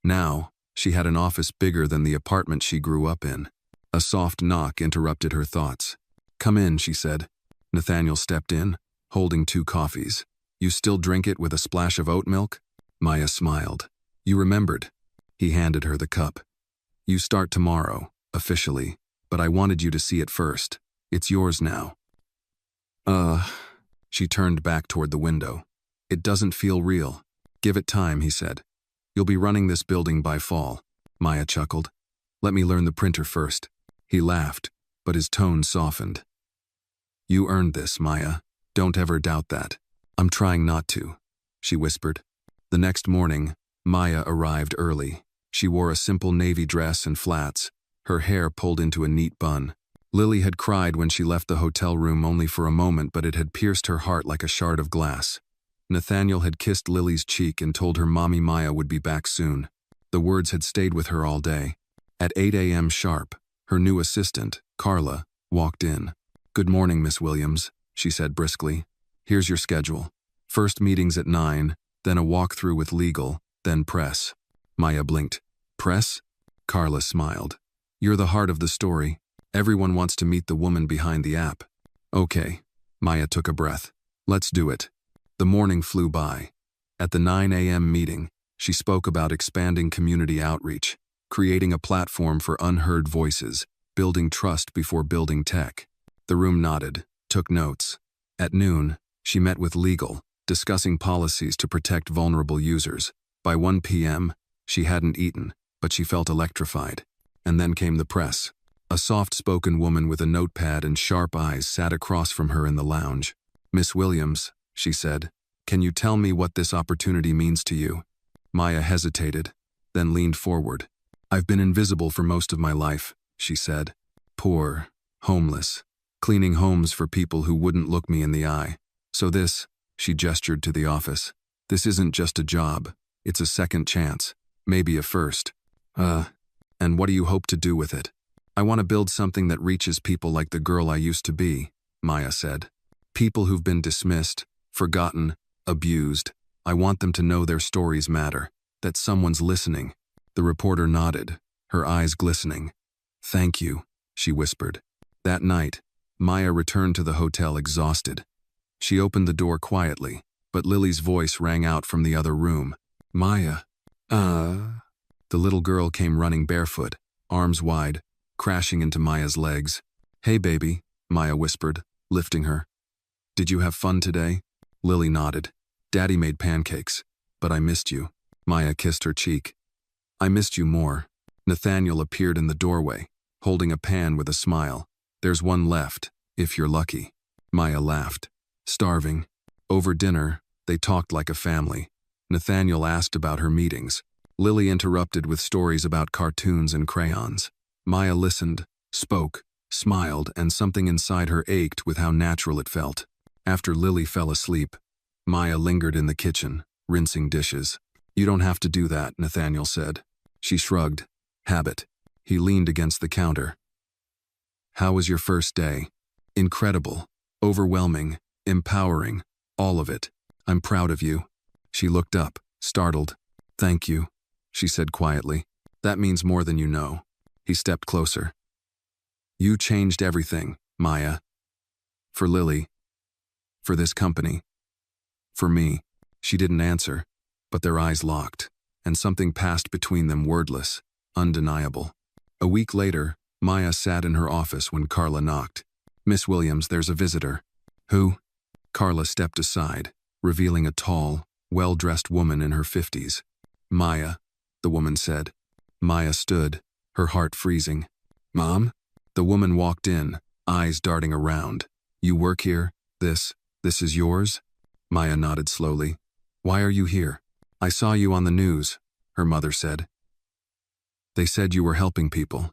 Now, she had an office bigger than the apartment she grew up in. A soft knock interrupted her thoughts. "Come in," she said. Nathaniel stepped in, holding 2 coffees. "You still drink it with a splash of oat milk?" Maya smiled. "You remembered." He handed her the cup. "You start tomorrow, officially, but I wanted you to see it first. It's yours now." She turned back toward the window. "It doesn't feel real." "Give it time," he said. "You'll be running this building by fall." Maya chuckled. "Let me learn the printer first." He laughed, but his tone softened. "You earned this, Maya. Don't ever doubt that." "I'm trying not to," she whispered. The next morning, Maya arrived early. She wore a simple navy dress and flats, her hair pulled into a neat bun. Lily had cried when she left the hotel room only for a moment, but it had pierced her heart like a shard of glass. Nathaniel had kissed Lily's cheek and told her Mommy Maya would be back soon. The words had stayed with her all day. At 8 a.m. sharp, her new assistant, Carla, walked in. "Good morning, Miss Williams," she said briskly. "Here's your schedule. First meetings at 9, then a walkthrough with legal, then press." Maya blinked. "Press?" Carla smiled. "You're the heart of the story. Everyone wants to meet the woman behind the app." "Okay." Maya took a breath. "Let's do it." The morning flew by. At the 9 a.m. meeting, she spoke about expanding community outreach, creating a platform for unheard voices, building trust before building tech. The room nodded, took notes. At noon, she met with legal, discussing policies to protect vulnerable users. By 1 p.m., she hadn't eaten, but she felt electrified. And then came the press. A soft-spoken woman with a notepad and sharp eyes sat across from her in the lounge. "Miss Williams," she said, "can you tell me what this opportunity means to you?" Maya hesitated, then leaned forward. "I've been invisible for most of my life," she said. "Poor, homeless, cleaning homes for people who wouldn't look me in the eye. So this," she gestured to the office, "this isn't just a job. It's a second chance, maybe a first. And what do you hope to do with it?" "I want to build something that reaches people like the girl I used to be," Maya said. "People who've been dismissed, forgotten, abused. I want them to know their stories matter, that someone's listening." The reporter nodded, her eyes glistening. "Thank you," she whispered. That night, Maya returned to the hotel exhausted. She opened the door quietly, but Lily's voice rang out from the other room. "Maya, The little girl came running barefoot, arms wide, crashing into Maya's legs. "Hey baby," Maya whispered, lifting her. "Did you have fun today?" Lily nodded. "Daddy made pancakes, but I missed you." Maya kissed her cheek. "I missed you more." Nathaniel appeared in the doorway, holding a pan with a smile. "There's one left, if you're lucky." Maya laughed. "Starving." Over dinner, they talked like a family. Nathaniel asked about her meetings. Lily interrupted with stories about cartoons and crayons. Maya listened, spoke, smiled, and something inside her ached with how natural it felt. After Lily fell asleep, Maya lingered in the kitchen, rinsing dishes. "You don't have to do that," Nathaniel said. She shrugged. "Habit." He leaned against the counter. "How was your first day?" "Incredible. Overwhelming. Empowering. All of it. I'm proud of you." She looked up, startled. "Thank you," she said quietly. "That means more than you know." He stepped closer. "You changed everything, Maya. For Lily. For this company. For me." She didn't answer, but their eyes locked, and something passed between them, wordless, undeniable. A week later, Maya sat in her office when Carla knocked. "Miss Williams, there's a visitor." "Who?" Carla stepped aside, revealing a tall, well-dressed woman in her 50s. "Maya," the woman said. Maya stood, her heart freezing. "Mom?" The woman walked in, eyes darting around. "You work here? This is yours?" Maya nodded slowly. "Why are you here?" "I saw you on the news," her mother said. "They said you were helping people.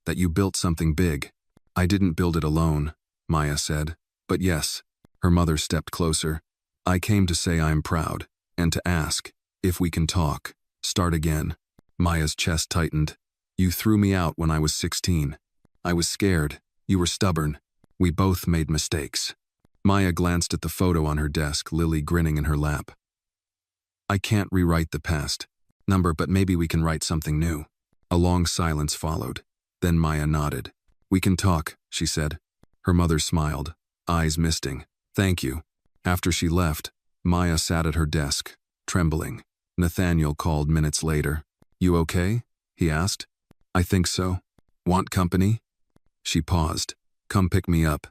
That you built something big." "I didn't build it alone," Maya said. "But yes." Her mother stepped closer. "I came to say I'm proud, and to ask, if we can talk, start again." Maya's chest tightened. "You threw me out when I was 16. I was scared. You were stubborn. We both made mistakes." Maya glanced at the photo on her desk, Lily grinning in her lap. "I can't rewrite the past, but maybe we can write something new." A long silence followed. Then Maya nodded. "We can talk," she said. Her mother smiled, eyes misting. "Thank you." After she left, Maya sat at her desk, trembling. Nathaniel called minutes later. "You okay?" he asked. "I think so." "Want company?" She paused. "Come pick me up."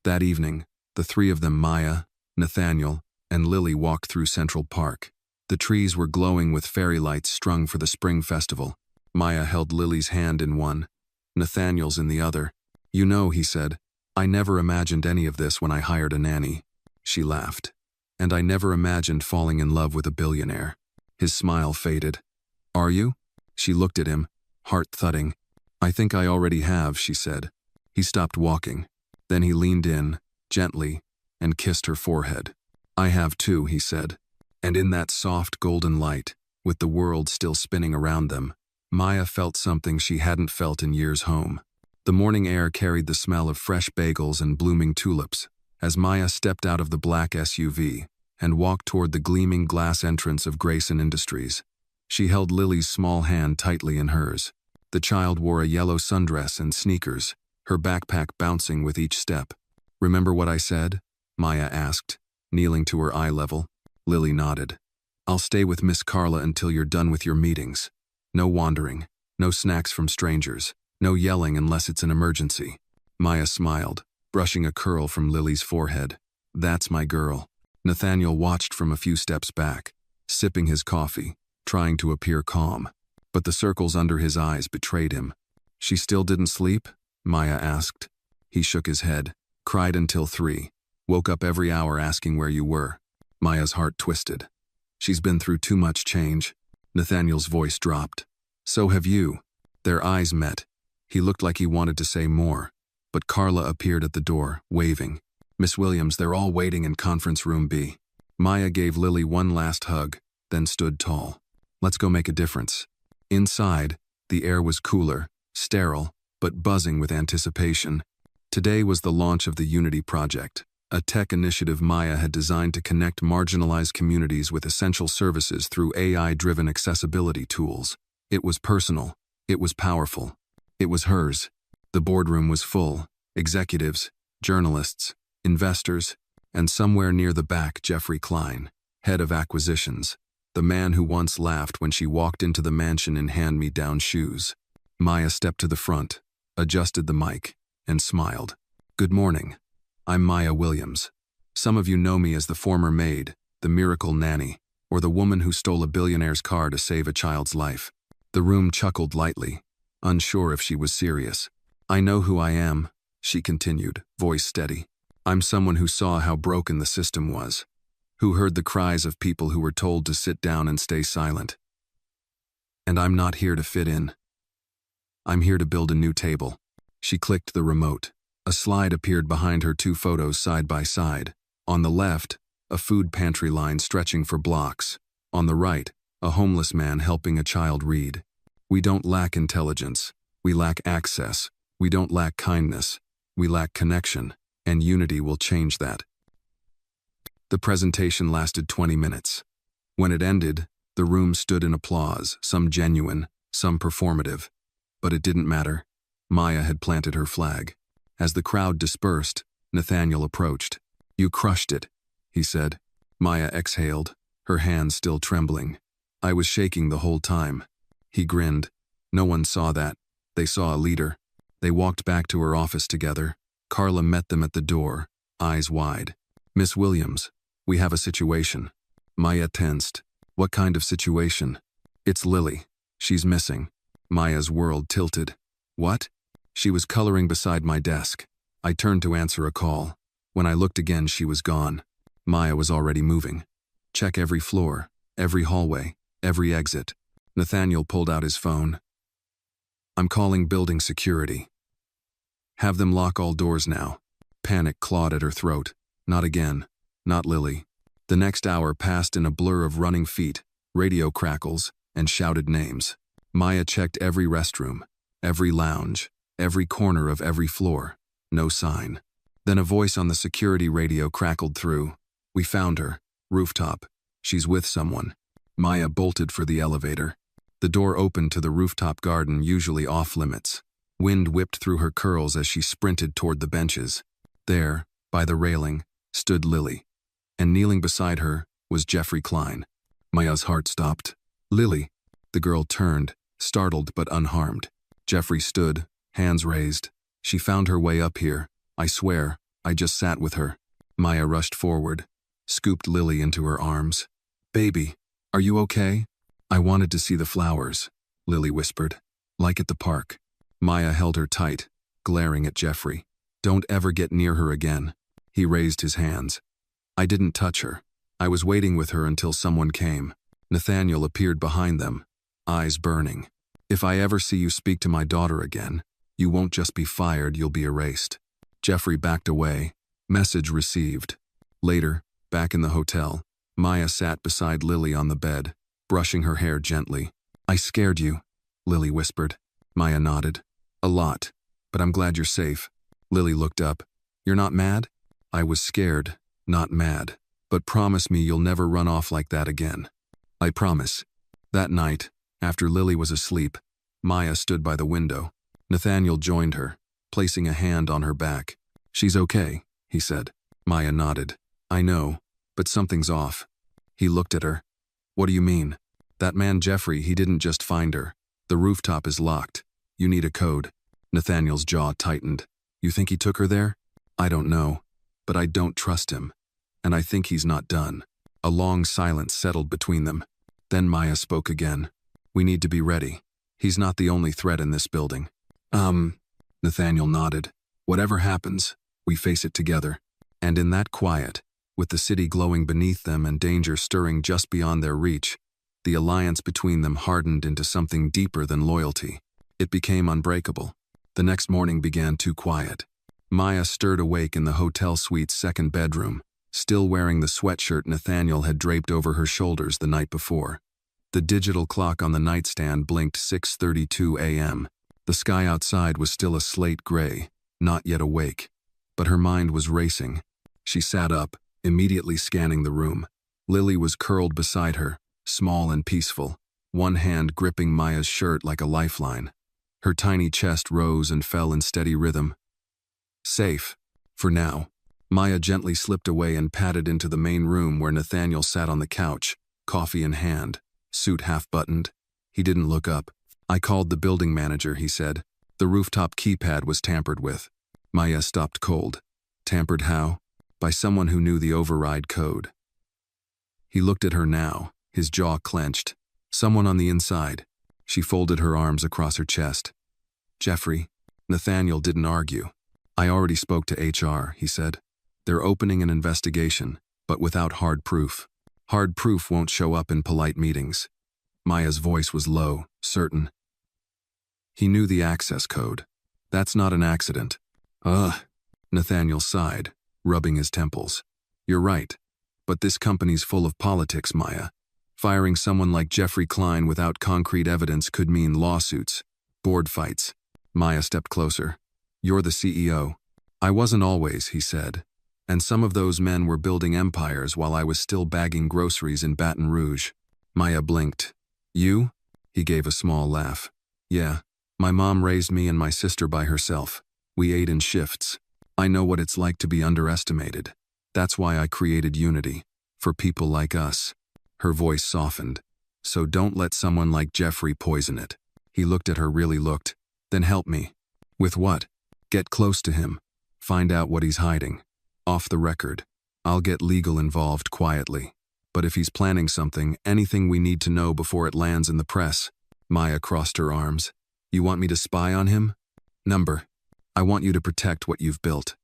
That evening, the three of them, Maya, Nathaniel, and Lily, walked through Central Park. The trees were glowing with fairy lights strung for the spring festival. Maya held Lily's hand in one, Nathaniel's in the other. "You know," he said, "I never imagined any of this when I hired a nanny." She laughed. "And I never imagined falling in love with a billionaire." His smile faded. "Are you?" She looked at him, heart thudding. "I think I already have," she said. He stopped walking. Then he leaned in, gently, and kissed her forehead. "I have too," he said. And in that soft golden light, with the world still spinning around them, Maya felt something she hadn't felt in years home. The morning air carried the smell of fresh bagels and blooming tulips. As Maya stepped out of the black SUV and walked toward the gleaming glass entrance of Grayson Industries, she held Lily's small hand tightly in hers. The child wore a yellow sundress and sneakers, her backpack bouncing with each step. "Remember what I said?" Maya asked, kneeling to her eye level. Lily nodded. "I'll stay with Miss Carla until you're done with your meetings. No wandering, no snacks from strangers, no yelling unless it's an emergency." Maya smiled, brushing a curl from Lily's forehead. "That's my girl." Nathaniel watched from a few steps back, sipping his coffee, trying to appear calm. But the circles under his eyes betrayed him. "She still didn't sleep?" Maya asked. He shook his head. "Cried until 3. Woke up every hour asking where you were." Maya's heart twisted. "She's been through too much change." Nathaniel's voice dropped. "So have you." Their eyes met. He looked like he wanted to say more, but Carla appeared at the door, waving. "Miss Williams, they're all waiting in conference room B." Maya gave Lily one last hug, then stood tall. "Let's go make a difference." Inside, the air was cooler, sterile, but buzzing with anticipation. Today was the launch of the Unity Project, a tech initiative Maya had designed to connect marginalized communities with essential services through AI-driven accessibility tools. It was personal. It was powerful. It was hers. The boardroom was full. Executives, journalists, investors, and somewhere near the back, Jeffrey Klein, head of acquisitions, the man who once laughed when she walked into the mansion in hand-me-down shoes. Maya stepped to the front, adjusted the mic, and smiled. "Good morning. I'm Maya Williams. Some of you know me as the former maid, the miracle nanny, or the woman who stole a billionaire's car to save a child's life." The room chuckled lightly, unsure if she was serious. "I know who I am," she continued, voice steady. "I'm someone who saw how broken the system was, who heard the cries of people who were told to sit down and stay silent. And I'm not here to fit in. I'm here to build a new table." She clicked the remote. A slide appeared behind her, 2 photos side by side. On the left, a food pantry line stretching for blocks. On the right, a homeless man helping a child read. "We don't lack intelligence. We lack access. We don't lack kindness. We lack connection, and Unity will change that." The presentation lasted 20 minutes. When it ended, the room stood in applause, some genuine, some performative. But it didn't matter. Maya had planted her flag. As the crowd dispersed, Nathaniel approached. "You crushed it," he said. Maya exhaled, her hands still trembling. "I was shaking the whole time." He grinned. "No one saw that. They saw a leader. They walked back to her office together. Carla met them at the door, eyes wide. "Miss Williams, we have a situation." Maya tensed. "What kind of situation?" "It's Lily. She's missing." Maya's world tilted. "What?" "She was coloring beside my desk. I turned to answer a call. When I looked again, she was gone." Maya was already moving. "Check every floor, every hallway, every exit." Nathaniel pulled out his phone. "I'm calling building security. Have them lock all doors now." Panic clawed at her throat. Not again. Not Lily. The next hour passed in a blur of running feet, radio crackles, and shouted names. Maya checked every restroom, every lounge, every corner of every floor. No sign. Then a voice on the security radio crackled through. "We found her. Rooftop. She's with someone." Maya bolted for the elevator. The door opened to the rooftop garden, usually off limits. Wind whipped through her curls as she sprinted toward the benches. There, by the railing, stood Lily. And kneeling beside her was Jeffrey Klein. Maya's heart stopped. "Lily." The girl turned, startled but unharmed. Jeffrey stood, hands raised. "She found her way up here. I swear, I just sat with her." Maya rushed forward, scooped Lily into her arms. "Baby, are you okay?" "I wanted to see the flowers," Lily whispered. "Like at the park." Maya held her tight, glaring at Jeffrey. "Don't ever get near her again." He raised his hands. "I didn't touch her. I was waiting with her until someone came." Nathaniel appeared behind them, eyes burning. "If I ever see you speak to my daughter again, you won't just be fired, you'll be erased." Jeffrey backed away. Message received. Later, back in the hotel, Maya sat beside Lily on the bed, brushing her hair gently. "I scared you," Lily whispered. Maya nodded. "A lot, but I'm glad you're safe." Lily looked up. "You're not mad?" "I was scared, not mad. But promise me you'll never run off like that again." "I promise." That night, after Lily was asleep, Maya stood by the window. Nathaniel joined her, placing a hand on her back. "She's okay," he said. Maya nodded. "I know, but something's off." He looked at her. "What do you mean?" "That man Jeffrey, he didn't just find her. The rooftop is locked. You need a code." Nathaniel's jaw tightened. "You think he took her there?" "I don't know, but I don't trust him. And I think he's not done." A long silence settled between them. Then Maya spoke again. "We need to be ready. He's not the only threat in this building." Nathaniel nodded. "Whatever happens, we face it together." And in that quiet, with the city glowing beneath them and danger stirring just beyond their reach, the alliance between them hardened into something deeper than loyalty. It became unbreakable. The next morning began too quiet. Maya stirred awake in the hotel suite's second bedroom, still wearing the sweatshirt Nathaniel had draped over her shoulders the night before. The digital clock on the nightstand blinked 6:32 a.m. The sky outside was still a slate gray, not yet awake. But her mind was racing. She sat up, immediately scanning the room. Lily was curled beside her, small and peaceful, one hand gripping Maya's shirt like a lifeline. Her tiny chest rose and fell in steady rhythm. Safe. For now. Maya gently slipped away and padded into the main room where Nathaniel sat on the couch, coffee in hand, suit half-buttoned. He didn't look up. "I called the building manager," he said. "The rooftop keypad was tampered with." Maya stopped cold. Tampered how? By someone who knew the override code. He looked at her now, his jaw clenched. "Someone on the inside." She folded her arms across her chest. "Jeffrey." Nathaniel didn't argue. "I already spoke to HR," he said. "They're opening an investigation, but without hard proof. Hard proof won't show up in polite meetings." Maya's voice was low, certain. "He knew the access code. That's not an accident." "Ugh." Nathaniel sighed, rubbing his temples. "You're right. But this company's full of politics, Maya. Firing someone like Jeffrey Klein without concrete evidence could mean lawsuits, board fights." Maya stepped closer. "You're the CEO." "I wasn't always," he said. "And some of those men were building empires while I was still bagging groceries in Baton Rouge." Maya blinked. "You?" He gave a small laugh. "Yeah. My mom raised me and my sister by herself. We ate in shifts. I know what it's like to be underestimated. That's why I created Unity. For people like us." Her voice softened. "So don't let someone like Jeffrey poison it." He looked at her, really looked. Then help me. With what? Get close to him. Find out what he's hiding. Off the record. I'll get legal involved quietly. But if he's planning something, anything we need to know before it lands in the press. Maya crossed her arms. You want me to spy on him? Number. I want you to protect what you've built.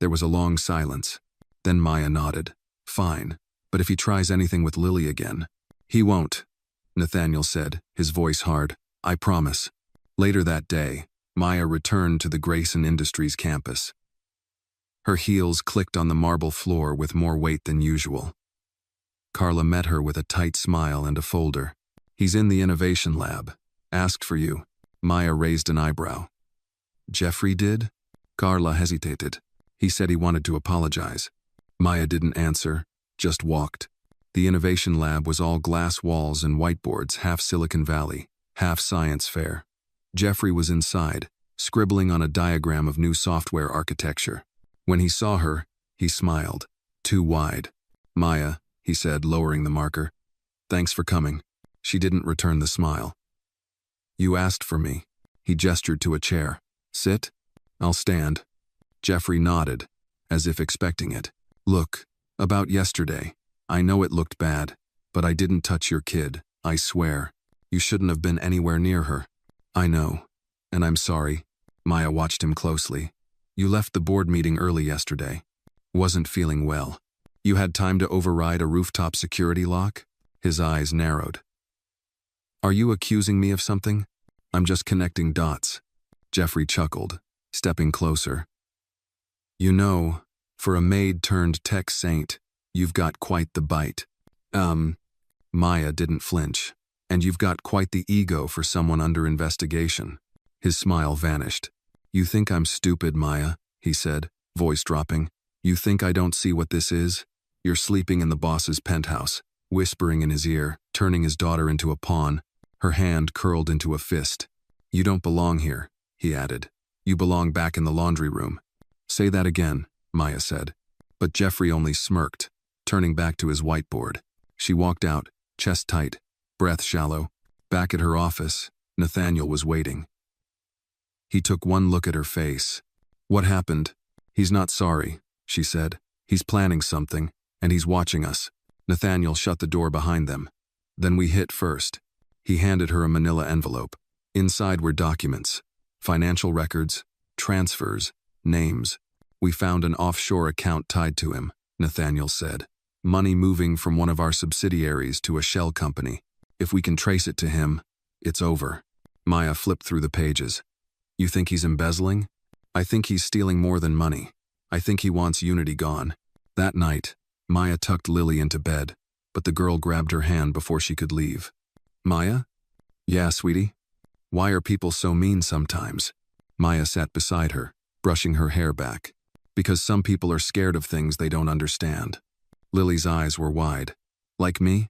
There was a long silence. Then Maya nodded. Fine. But if he tries anything with Lily again. He won't, Nathaniel said, his voice hard. I promise. Later that day, Maya returned to the Grayson Industries campus. Her heels clicked on the marble floor with more weight than usual. Carla met her with a tight smile and a folder. He's in the innovation lab. Asked for you. Maya raised an eyebrow. Jeffrey did? Carla hesitated. He said he wanted to apologize. Maya didn't answer, just walked. The innovation lab was all glass walls and whiteboards, half Silicon Valley, half science fair. Jeffrey was inside, scribbling on a diagram of new software architecture. When he saw her, he smiled. Too wide. Maya, he said, lowering the marker. Thanks for coming. She didn't return the smile. You asked for me. He gestured to a chair. Sit. I'll stand. Jeffrey nodded, as if expecting it. Look, about yesterday. I know it looked bad, but I didn't touch your kid, I swear. You shouldn't have been anywhere near her. I know, and I'm sorry. Maya watched him closely. You left the board meeting early yesterday. Wasn't feeling well. You had time to override a rooftop security lock? His eyes narrowed. Are you accusing me of something? I'm just connecting dots. Jeffrey chuckled, stepping closer. You know, for a maid turned tech saint, you've got quite the bite. Maya didn't flinch. And you've got quite the ego for someone under investigation. His smile vanished. You think I'm stupid, Maya, he said, voice dropping. You think I don't see what this is? You're sleeping in the boss's penthouse, whispering in his ear, turning his daughter into a pawn, her hand curled into a fist. You don't belong here, he added. You belong back in the laundry room. Say that again, Maya said. But Jeffrey only smirked, turning back to his whiteboard. She walked out, chest tight, breath shallow. Back at her office, Nathaniel was waiting. He took one look at her face. What happened? He's not sorry, she said. He's planning something, and he's watching us. Nathaniel shut the door behind them. Then we hit first. He handed her a manila envelope. Inside were documents, financial records, transfers, names. We found an offshore account tied to him, Nathaniel said. Money moving from one of our subsidiaries to a shell company. If we can trace it to him, it's over. Maya flipped through the pages. You think he's embezzling? I think he's stealing more than money. I think he wants Unity gone. That night, Maya tucked Lily into bed, but the girl grabbed her hand before she could leave. Maya? Yeah, sweetie? Why are people so mean sometimes? Maya sat beside her, brushing her hair back. Because some people are scared of things they don't understand. Lily's eyes were wide. Like me?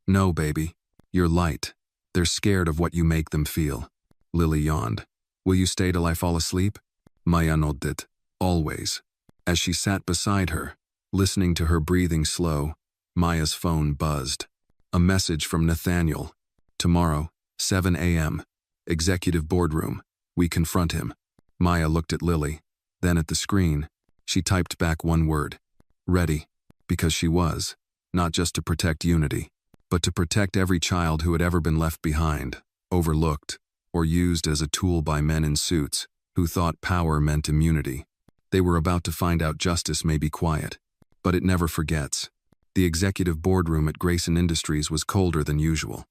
No, baby. You're light. They're scared of what you make them feel. Lily yawned. Will you stay till I fall asleep? Maya nodded. Always. As she sat beside her, listening to her breathing slow, Maya's phone buzzed. A message from Nathaniel. Tomorrow, 7 a.m. Executive boardroom. We confront him. Maya looked at Lily, then at the screen. She typed back one word. Ready. Because she was. Not just to protect Unity, but to protect every child who had ever been left behind, overlooked, or used as a tool by men in suits who thought power meant immunity. They were about to find out justice may be quiet, but it never forgets. The executive boardroom at Grayson Industries was colder than usual.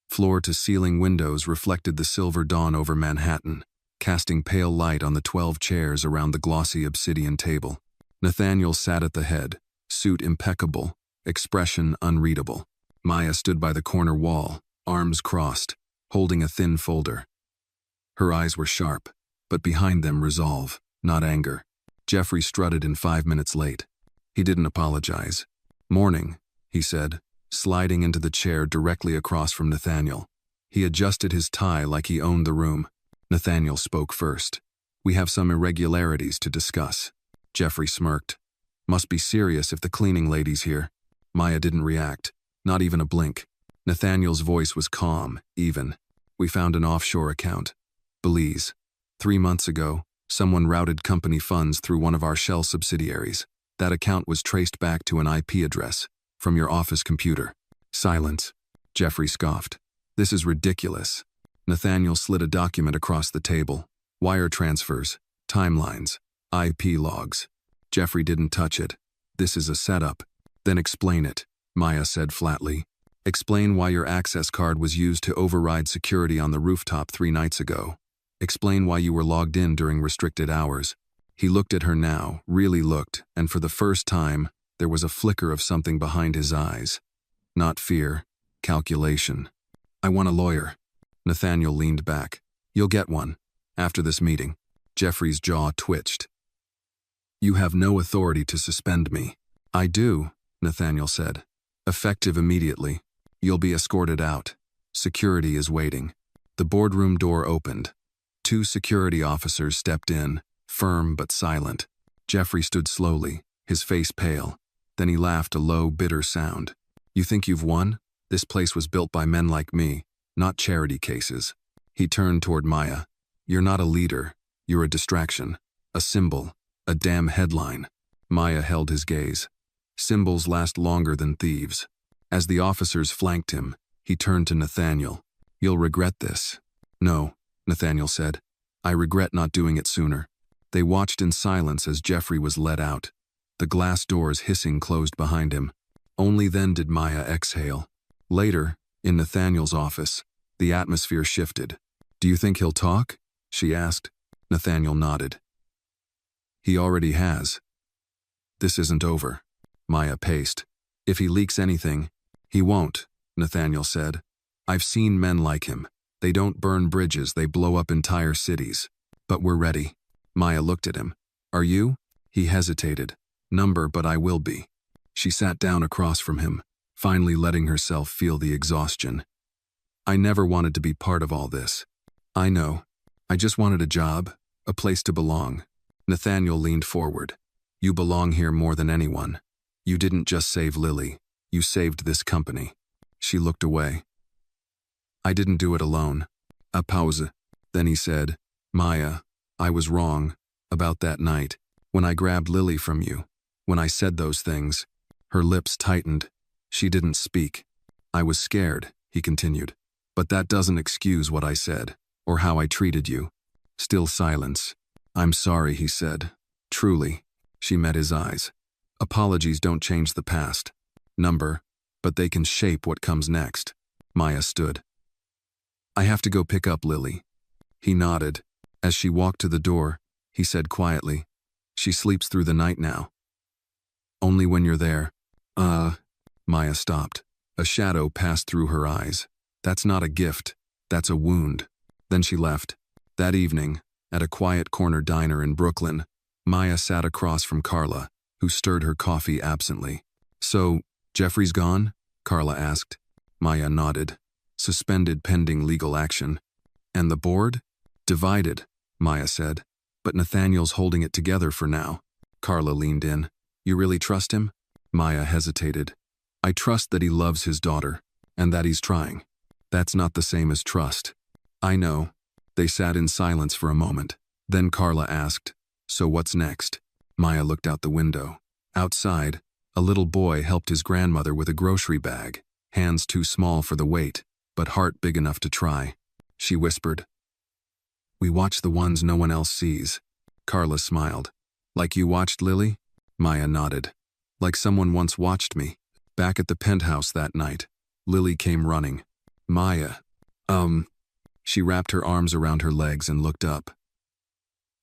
Floor-to-ceiling windows reflected the silver dawn over Manhattan, casting pale light on the 12 chairs around the glossy obsidian table. Nathaniel sat at the head, suit impeccable, expression unreadable. Maya stood by the corner wall, arms crossed, holding a thin folder. Her eyes were sharp, but behind them resolve, not anger. Jeffrey strutted in 5 minutes late. He didn't apologize. Morning, he said, sliding into the chair directly across from Nathaniel. He adjusted his tie like he owned the room. Nathaniel spoke first. We have some irregularities to discuss. Jeffrey smirked. Must be serious if the cleaning lady's here. Maya didn't react, not even a blink. Nathaniel's voice was calm, even. We found an offshore account. Belize. 3 months ago, someone routed company funds through one of our shell subsidiaries. That account was traced back to an IP address from your office computer. Silence. Jeffrey scoffed. This is ridiculous. Nathaniel slid a document across the table. Wire transfers, timelines, IP logs. Jeffrey didn't touch it. This is a setup. Then explain it, Maya said flatly. Explain why your access card was used to override security on the rooftop 3 nights ago. Explain why you were logged in during restricted hours. He looked at her now, really looked, and for the first time, there was a flicker of something behind his eyes. Not fear, calculation. I want a lawyer. Nathaniel leaned back. You'll get one. After this meeting. Jeffrey's jaw twitched. You have no authority to suspend me. I do, Nathaniel said. Effective immediately. You'll be escorted out. Security is waiting. The boardroom door opened. 2 security officers stepped in, firm but silent. Jeffrey stood slowly, his face pale. Then he laughed a low, bitter sound. You think you've won? This place was built by men like me, not charity cases. He turned toward Maya. You're not a leader. You're a distraction. A symbol. A damn headline. Maya held his gaze. Symbols last longer than thieves. As the officers flanked him, he turned to Nathaniel. You'll regret this. No, Nathaniel said. I regret not doing it sooner. They watched in silence as Jeffrey was led out. The glass doors hissing closed behind him. Only then did Maya exhale. Later, in Nathaniel's office, the atmosphere shifted. Do you think he'll talk? She asked. Nathaniel nodded. He already has. This isn't over. Maya paced. If he leaks anything, he won't, Nathaniel said. I've seen men like him. They don't burn bridges, they blow up entire cities. But we're ready. Maya looked at him. Are you? He hesitated. Number, but I will be. She sat down across from him, finally letting herself feel the exhaustion. I never wanted to be part of all this. I know. I just wanted a job, a place to belong. Nathaniel leaned forward. You belong here more than anyone. You didn't just save Lily. You saved this company. She looked away. I didn't do it alone. A pause. Then he said, Maya, I was wrong about that night, when I grabbed Lily from you, when I said those things. Her lips tightened. She didn't speak. I was scared, he continued. But that doesn't excuse what I said, or how I treated you. Still silence. I'm sorry, he said. Truly. She met his eyes. Apologies don't change the past. Number, but they can shape what comes next. Maya stood. I have to go pick up Lily. He nodded. As she walked to the door, he said quietly, she sleeps through the night now. Only when you're there. Maya stopped. A shadow passed through her eyes. That's not a gift. That's a wound. Then she left. That evening, at a quiet corner diner in Brooklyn, Maya sat across from Carla, who stirred her coffee absently. So, Jeffrey's gone? Carla asked. Maya nodded. Suspended pending legal action. And the board? Divided, Maya said. But Nathaniel's holding it together for now. Carla leaned in. You really trust him? Maya hesitated. I trust that he loves his daughter, and that he's trying. That's not the same as trust. I know. They sat in silence for a moment. Then Carla asked, so what's next? Maya looked out the window. Outside, a little boy helped his grandmother with a grocery bag, hands too small for the weight, but heart big enough to try. She whispered, we watch the ones no one else sees. Carla smiled. Like you watched Lily? Maya nodded. Like someone once watched me. Back at the penthouse that night, Lily came running. Maya. She wrapped her arms around her legs and looked up.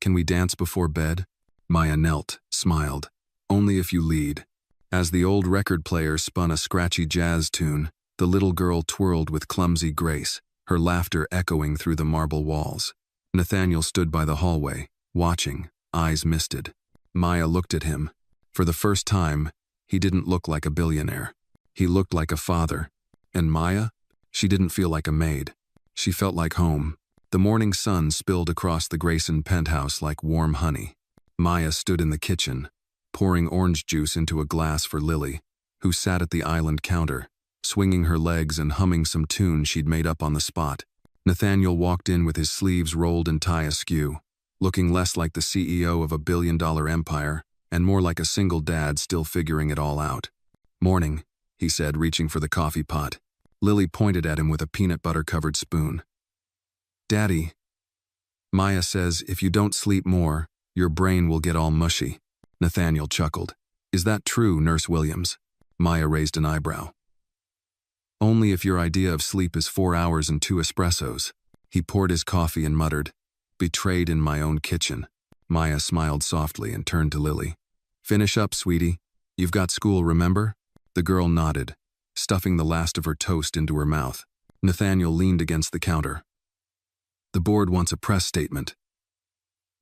Can we dance before bed? Maya knelt, smiled. Only if you lead. As the old record player spun a scratchy jazz tune, the little girl twirled with clumsy grace, her laughter echoing through the marble walls. Nathaniel stood by the hallway, watching, eyes misted. Maya looked at him. For the first time, he didn't look like a billionaire. He looked like a father. And Maya? She didn't feel like a maid. She felt like home. The morning sun spilled across the Grayson penthouse like warm honey. Maya stood in the kitchen, pouring orange juice into a glass for Lily, who sat at the island counter, swinging her legs and humming some tune she'd made up on the spot. Nathaniel walked in with his sleeves rolled and tie askew, looking less like the CEO of a billion-dollar empire and more like a single dad still figuring it all out. "Morning," he said, reaching for the coffee pot. Lily pointed at him with a peanut butter-covered spoon. "Daddy, Maya says if you don't sleep more, your brain will get all mushy." Nathaniel chuckled. "Is that true, Nurse Williams?" Maya raised an eyebrow. "Only if your idea of sleep is 4 hours and 2 espressos." He poured his coffee and muttered, "Betrayed in my own kitchen." Maya smiled softly and turned to Lily. "Finish up, sweetie. You've got school, remember?" The girl nodded, stuffing the last of her toast into her mouth. Nathaniel leaned against the counter. "The board wants a press statement."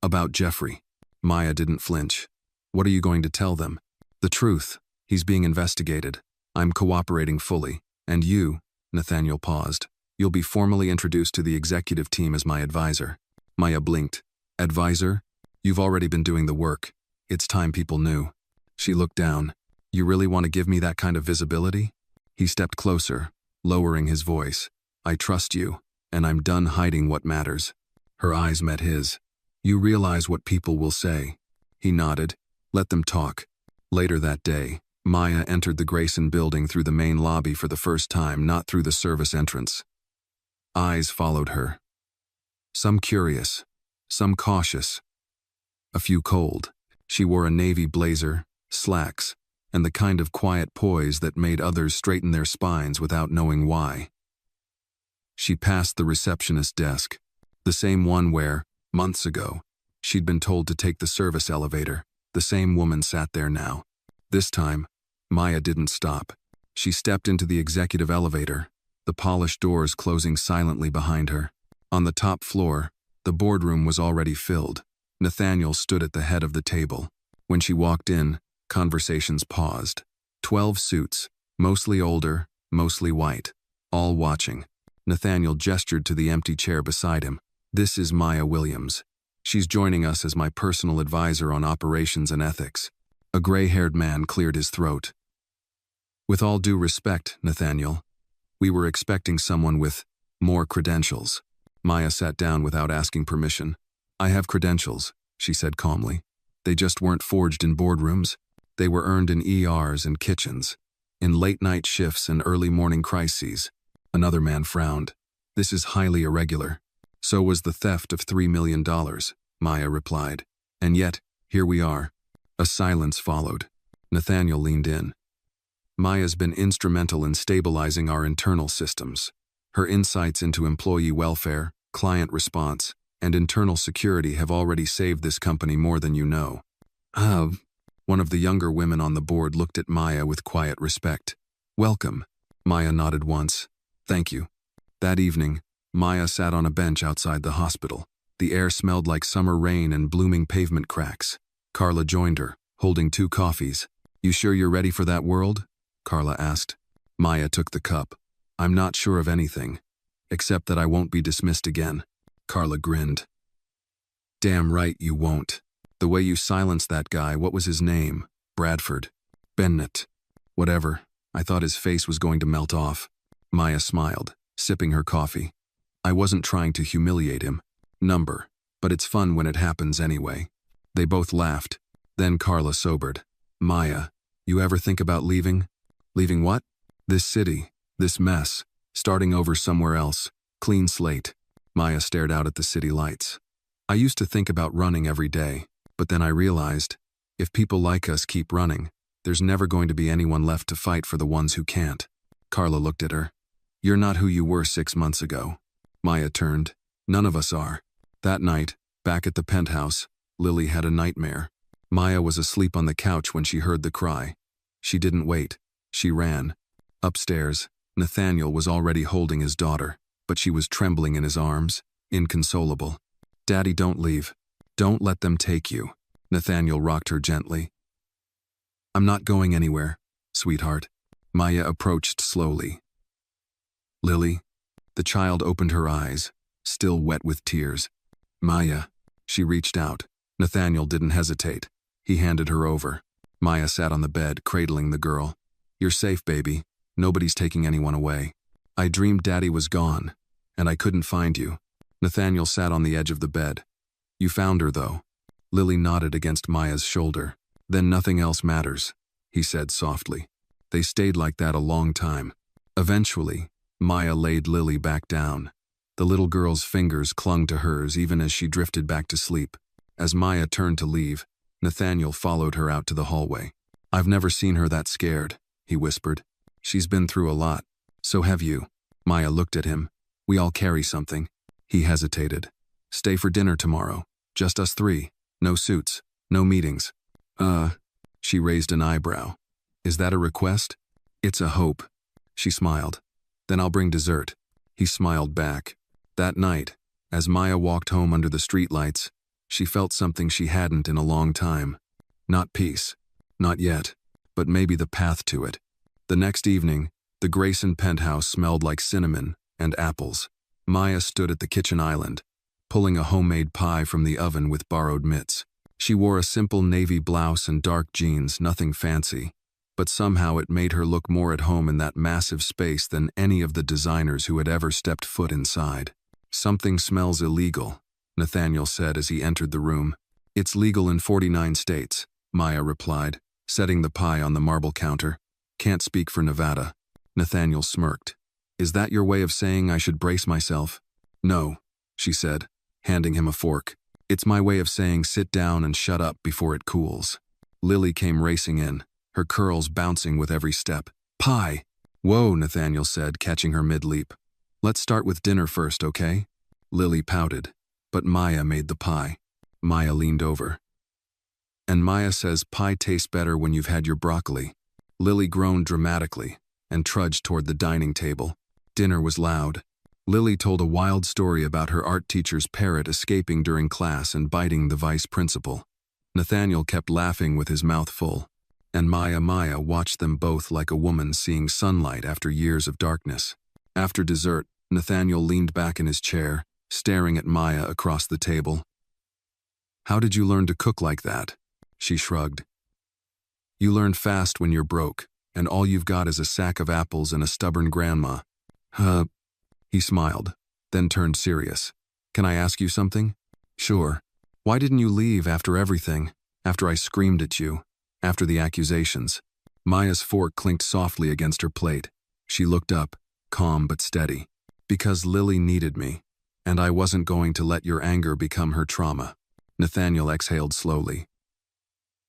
"About Jeffrey." Maya didn't flinch. "What are you going to tell them?" "The truth. He's being investigated. I'm cooperating fully. And you," Nathaniel paused, "you'll be formally introduced to the executive team as my advisor." Maya blinked. "Advisor? You've already been doing the work. It's time people knew." She looked down. "You really want to give me that kind of visibility?" He stepped closer, lowering his voice. "I trust you, and I'm done hiding what matters." Her eyes met his. "You realize what people will say." He nodded. "Let them talk." Later that day, Maya entered the Grayson building through the main lobby for the first time, not through the service entrance. Eyes followed her. Some curious, some cautious, a few cold. She wore a navy blazer, slacks, and the kind of quiet poise that made others straighten their spines without knowing why. She passed the receptionist desk, the same one where, months ago, she'd been told to take the service elevator. The same woman sat there now. This time, Maya didn't stop. She stepped into the executive elevator, the polished doors closing silently behind her. On the top floor, the boardroom was already filled. Nathaniel stood at the head of the table. When she walked in, conversations paused. 12 suits, mostly older, mostly white, all watching. Nathaniel gestured to the empty chair beside him. "This is Maya Williams. She's joining us as my personal advisor on operations and ethics." A gray-haired man cleared his throat. "With all due respect, Nathaniel, we were expecting someone with more credentials." Maya sat down without asking permission. "I have credentials," she said calmly. "They just weren't forged in boardrooms. They were earned in ERs and kitchens, in late-night shifts and early morning crises." Another man frowned. "This is highly irregular." "So was the theft of $3 million, Maya replied. "And yet, here we are." A silence followed. Nathaniel leaned in. "Maya's been instrumental in stabilizing our internal systems. Her insights into employee welfare, client response, and internal security have already saved this company more than you know." One of the younger women on the board looked at Maya with quiet respect. "Welcome." Maya nodded once. "Thank you." That evening, Maya sat on a bench outside the hospital. The air smelled like summer rain and blooming pavement cracks. Carla joined her, holding 2 coffees. "You sure you're ready for that world?" Carla asked. Maya took the cup. "I'm not sure of anything, except that I won't be dismissed again." Carla grinned. "Damn right you won't. The way you silenced that guy, what was his name? Bradford. Bennett. Whatever. I thought his face was going to melt off." Maya smiled, sipping her coffee. "I wasn't trying to humiliate him. But it's fun when it happens anyway." They both laughed. Then Carla sobered. "Maya, you ever think about leaving?" "Leaving what?" "This city, this mess, starting over somewhere else, clean slate." Maya stared out at the city lights. "I used to think about running every day, but then I realized, if people like us keep running, there's never going to be anyone left to fight for the ones who can't." Carla looked at her. "You're not who you were 6 months ago." Maya turned. "None of us are." That night, back at the penthouse, Lily had a nightmare. Maya was asleep on the couch when she heard the cry. She didn't wait. She ran. Upstairs, Nathaniel was already holding his daughter, but she was trembling in his arms, inconsolable. "Daddy, don't leave. Don't let them take you." Nathaniel rocked her gently. "I'm not going anywhere, sweetheart." Maya approached slowly. "Lily." The child opened her eyes, still wet with tears. "Maya." She reached out. Nathaniel didn't hesitate. He handed her over. Maya sat on the bed, cradling the girl. "You're safe, baby. Nobody's taking anyone away." "I dreamed Daddy was gone." and I couldn't find you. Nathaniel sat on the edge of the bed. You found her, though. Lily nodded against Maya's shoulder. Then nothing else matters, he said softly. They stayed like that a long time. Eventually, Maya laid Lily back down. The little girl's fingers clung to hers even as she drifted back to sleep. As Maya turned to leave, Nathaniel followed her out to the hallway. I've never seen her that scared, he whispered. She's been through a lot. So have you. Maya looked at him. We all carry something. He hesitated. Stay for dinner tomorrow. Just us three. No suits. No meetings. She raised an eyebrow. Is that a request? It's a hope. She smiled. Then I'll bring dessert. He smiled back. That night, as Maya walked home under the streetlights, she felt something she hadn't in a long time. Not peace. Not yet. But maybe the path to it. The next evening, the Grayson penthouse smelled like cinnamon and apples. Maya stood at the kitchen island, pulling a homemade pie from the oven with borrowed mitts. She wore a simple navy blouse and dark jeans, nothing fancy. But somehow it made her look more at home in that massive space than any of the designers who had ever stepped foot inside. Something smells illegal, Nathaniel said as he entered the room. It's legal in 49 states, Maya replied, setting the pie on the marble counter. Can't speak for Nevada. Nathaniel smirked. Is that your way of saying I should brace myself? No, she said, handing him a fork. It's my way of saying sit down and shut up before it cools. Lily came racing in, her curls bouncing with every step. Pie! Whoa, Nathaniel said, catching her mid-leap. Let's start with dinner first, okay? Lily pouted, but Maya made the pie. Maya leaned over. And Maya says pie tastes better when you've had your broccoli. Lily groaned dramatically and trudged toward the dining table. Dinner was loud. Lily told a wild story about her art teacher's parrot escaping during class and biting the vice principal. Nathaniel kept laughing with his mouth full, and Maya watched them both like a woman seeing sunlight after years of darkness. After dessert, Nathaniel leaned back in his chair, staring at Maya across the table. How did you learn to cook like that? She shrugged. You learn fast when you're broke, and all you've got is a sack of apples and a stubborn grandma. He smiled, then turned serious. Can I ask you something? Sure. Why didn't you leave after everything? After I screamed at you? After the accusations? Maya's fork clinked softly against her plate. She looked up, calm but steady. Because Lily needed me, and I wasn't going to let your anger become her trauma. Nathaniel exhaled slowly.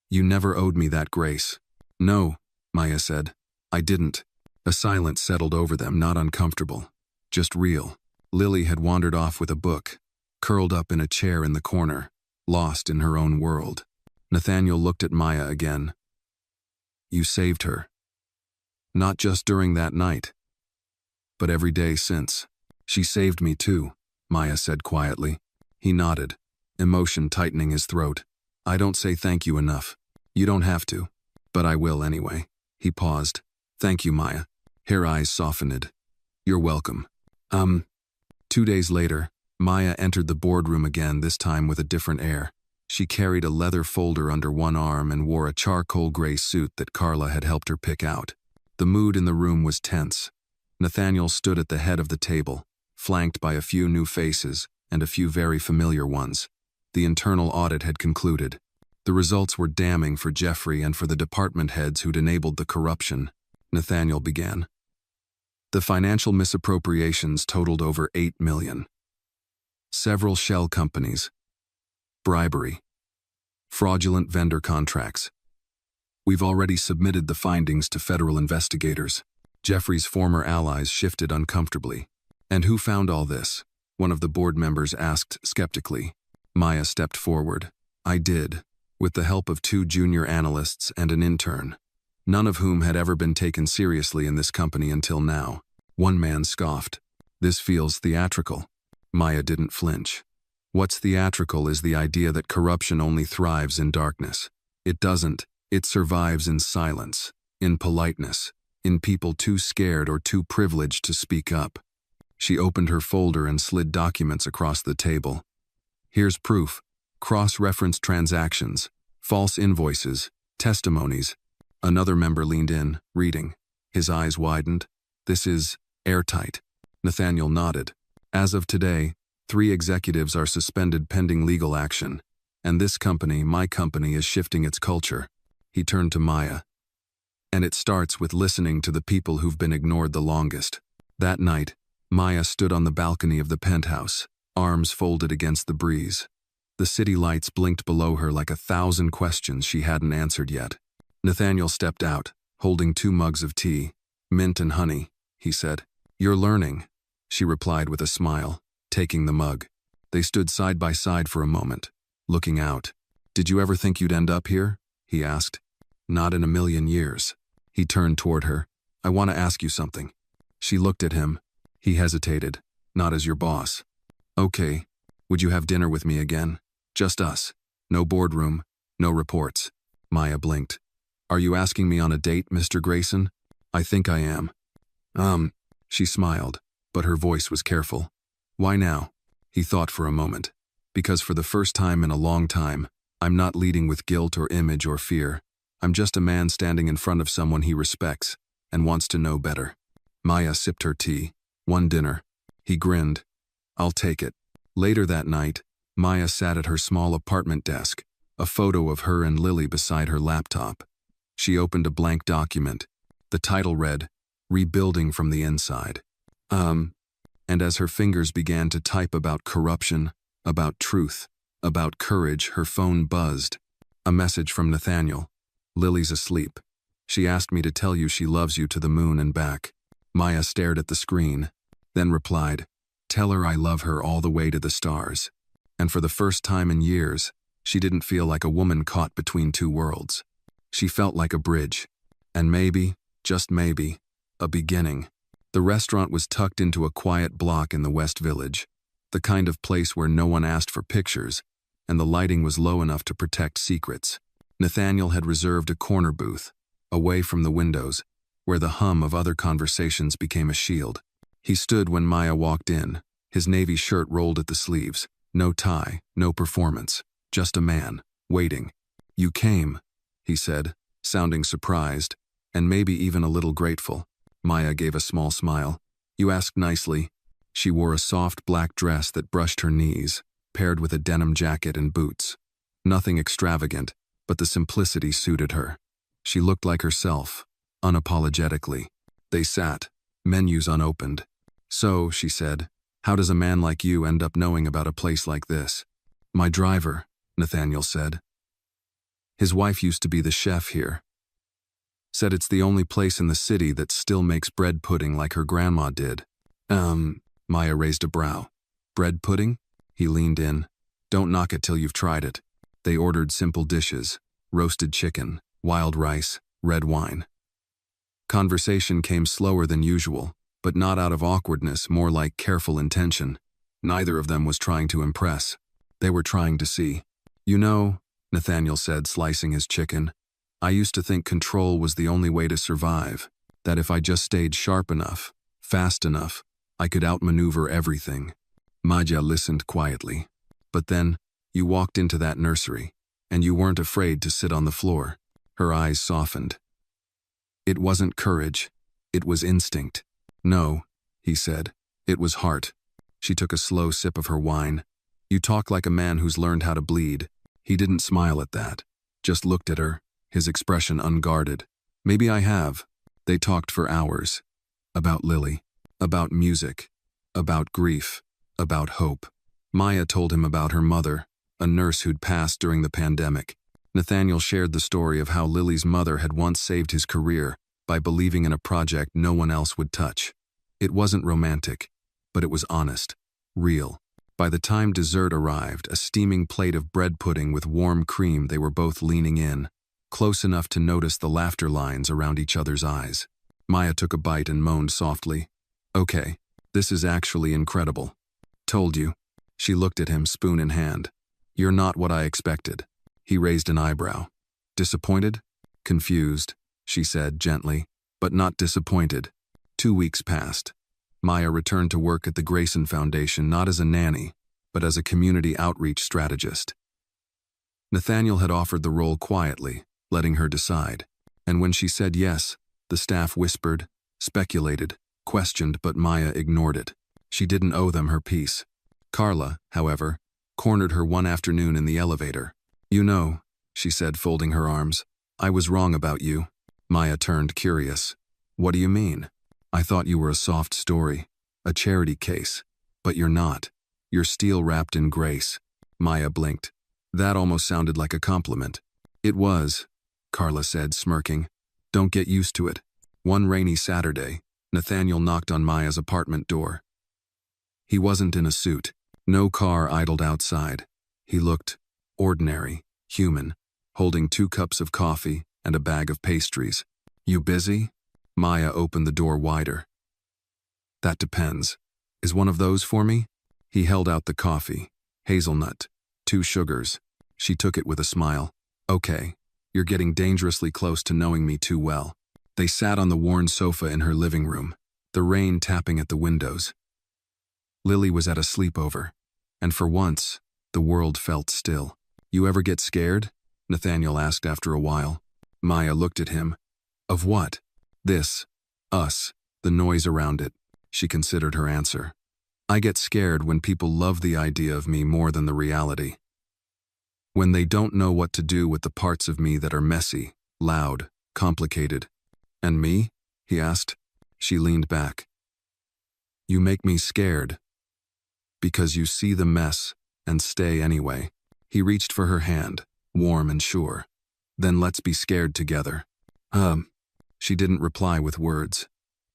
You never owed me that grace. No, Maya said. I didn't. A silence settled over them, not uncomfortable. Just real. Lily had wandered off with a book, curled up in a chair in the corner, lost in her own world. Nathaniel looked at Maya again. You saved her. Not just during that night, but every day since. She saved me too, Maya said quietly. He nodded, emotion tightening his throat. I don't say thank you enough. You don't have to, but I will anyway. He paused. Thank you, Maya. Her eyes softened. You're welcome. 2 days later, Maya entered the boardroom again, this time with a different air. She carried a leather folder under one arm and wore a charcoal gray suit that Carla had helped her pick out. The mood in the room was tense. Nathaniel stood at the head of the table, flanked by a few new faces and a few very familiar ones. The internal audit had concluded. The results were damning for Jeffrey and for the department heads who'd enabled the corruption. Nathaniel began. The financial misappropriations totaled over $8 million. Several shell companies. Bribery. Fraudulent vendor contracts. We've already submitted the findings to federal investigators. Jeffrey's former allies shifted uncomfortably. And who found all this? One of the board members asked skeptically. Maya stepped forward. I did, with the help of 2 junior analysts and an intern, none of whom had ever been taken seriously in this company until now. One man scoffed. This feels theatrical. Maya didn't flinch. What's theatrical is the idea that corruption only thrives in darkness. It doesn't. It survives in silence, in politeness, in people too scared or too privileged to speak up. She opened her folder and slid documents across the table. Here's proof. Cross-reference transactions, false invoices, testimonies. Another member leaned in, reading. His eyes widened. This is airtight. Nathaniel nodded. As of today, 3 executives are suspended pending legal action, and this company, my company, is shifting its culture. He turned to Maya. And it starts with listening to the people who've been ignored the longest. That night, Maya stood on the balcony of the penthouse, arms folded against the breeze. The city lights blinked below her like 1,000 questions she hadn't answered yet. Nathaniel stepped out, holding 2 mugs of tea. Mint and honey, he said. You're learning, she replied with a smile, taking the mug. They stood side by side for a moment, looking out. Did you ever think you'd end up here? He asked. Not in a million years. He turned toward her. I want to ask you something. She looked at him. He hesitated. Not as your boss. Okay. Would you have dinner with me again? Just us. No boardroom. No reports. Maya blinked. Are you asking me on a date, Mr. Grayson? I think I am. She smiled, but her voice was careful. Why now? He thought for a moment. Because for the first time in a long time, I'm not leading with guilt or image or fear. I'm just a man standing in front of someone he respects and wants to know better. Maya sipped her tea. 1 dinner. He grinned. I'll take it. Later that night, Maya sat at her small apartment desk, a photo of her and Lily beside her laptop. She opened a blank document. The title read, Rebuilding from the Inside. And as her fingers began to type about corruption, about truth, about courage, her phone buzzed. A message from Nathaniel. Lily's asleep. She asked me to tell you she loves you to the moon and back. Maya stared at the screen, then replied, Tell her I love her all the way to the stars. And for the first time in years, she didn't feel like a woman caught between 2 worlds. She felt like a bridge. And maybe, just maybe, a beginning. The restaurant was tucked into a quiet block in the West Village, the kind of place where no one asked for pictures, and the lighting was low enough to protect secrets. Nathaniel had reserved a corner booth, away from the windows, where the hum of other conversations became a shield. He stood when Maya walked in, his navy shirt rolled at the sleeves, no tie, no performance, just a man, waiting. You came, he said, sounding surprised, and maybe even a little grateful. Maya gave a small smile. You asked nicely. She wore a soft black dress that brushed her knees, paired with a denim jacket and boots. Nothing extravagant, but the simplicity suited her. She looked like herself, unapologetically. They sat, menus unopened. So, she said, how does a man like you end up knowing about a place like this? My driver, Nathaniel said. His wife used to be the chef here. Said it's the only place in the city that still makes bread pudding like her grandma did. Maya raised a brow. Bread pudding? He leaned in. Don't knock it till you've tried it. They ordered simple dishes, roasted chicken, wild rice, red wine. Conversation came slower than usual, but not out of awkwardness, more like careful intention. Neither of them was trying to impress. They were trying to see. You know, Nathaniel said, slicing his chicken, I used to think control was the only way to survive, that if I just stayed sharp enough, fast enough, I could outmaneuver everything. Maya listened quietly. But then, you walked into that nursery, and you weren't afraid to sit on the floor. Her eyes softened. It wasn't courage. It was instinct. No, he said. It was heart. She took a slow sip of her wine. You talk like a man who's learned how to bleed. He didn't smile at that, just looked at her, his expression unguarded. Maybe I have. They talked for hours. About Lily. About music. About grief. About hope. Maya told him about her mother, a nurse who'd passed during the pandemic. Nathaniel shared the story of how Lily's mother had once saved his career by believing in a project no one else would touch. It wasn't romantic, but it was honest, real. By the time dessert arrived, a steaming plate of bread pudding with warm cream, they were both leaning in, close enough to notice the laughter lines around each other's eyes. Maya took a bite and moaned softly. Okay, this is actually incredible. Told you. She looked at him, spoon in hand. You're not what I expected. He raised an eyebrow. Disappointed? Confused, she said gently, but not disappointed. 2 weeks passed. Maya returned to work at the Grayson Foundation not as a nanny, but as a community outreach strategist. Nathaniel had offered the role quietly, letting her decide. And when she said yes, the staff whispered, speculated, questioned, but Maya ignored it. She didn't owe them her peace. Carla, however, cornered her one afternoon in the elevator. "You know," she said, folding her arms, "I was wrong about you." Maya turned curious. "What do you mean? I thought you were a soft story, a charity case. But you're not. You're steel wrapped in grace." Maya blinked. That almost sounded like a compliment. "It was," Carla said, smirking. "Don't get used to it." One rainy Saturday, Nathaniel knocked on Maya's apartment door. He wasn't in a suit. No car idled outside. He looked ordinary, human, holding 2 cups of coffee and a bag of pastries. "You busy?" Maya opened the door wider. "That depends. Is one of those for me?" He held out the coffee. Hazelnut. 2 sugars. She took it with a smile. "Okay, you're getting dangerously close to knowing me too well." They sat on the worn sofa in her living room, the rain tapping at the windows. Lily was at a sleepover, and for once, the world felt still. "You ever get scared?" Nathaniel asked after a while. Maya looked at him. "Of what?" "This. Us. The noise around it." She considered her answer. "I get scared when people love the idea of me more than the reality. When they don't know what to do with the parts of me that are messy, loud, complicated." "And me?" he asked. She leaned back. "You make me scared. Because you see the mess and stay anyway." He reached for her hand, warm and sure. "Then let's be scared together." She didn't reply with words,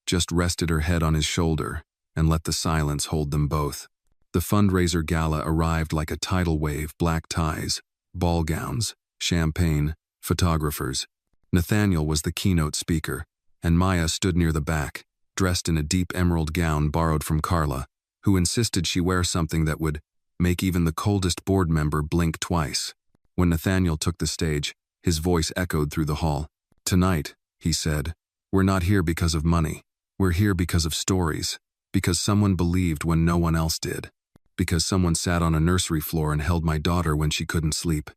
just rested her head on his shoulder and let the silence hold them both. The fundraiser gala arrived like a tidal wave, black ties, ball gowns, champagne, photographers. Nathaniel was the keynote speaker, and Maya stood near the back, dressed in a deep emerald gown borrowed from Carla, who insisted she wear something that would make even the coldest board member blink twice. When Nathaniel took the stage, his voice echoed through the hall. "Tonight," he said, "we're not here because of money. We're here because of stories, because someone believed when no one else did, because someone sat on a nursery floor and held my daughter when she couldn't sleep,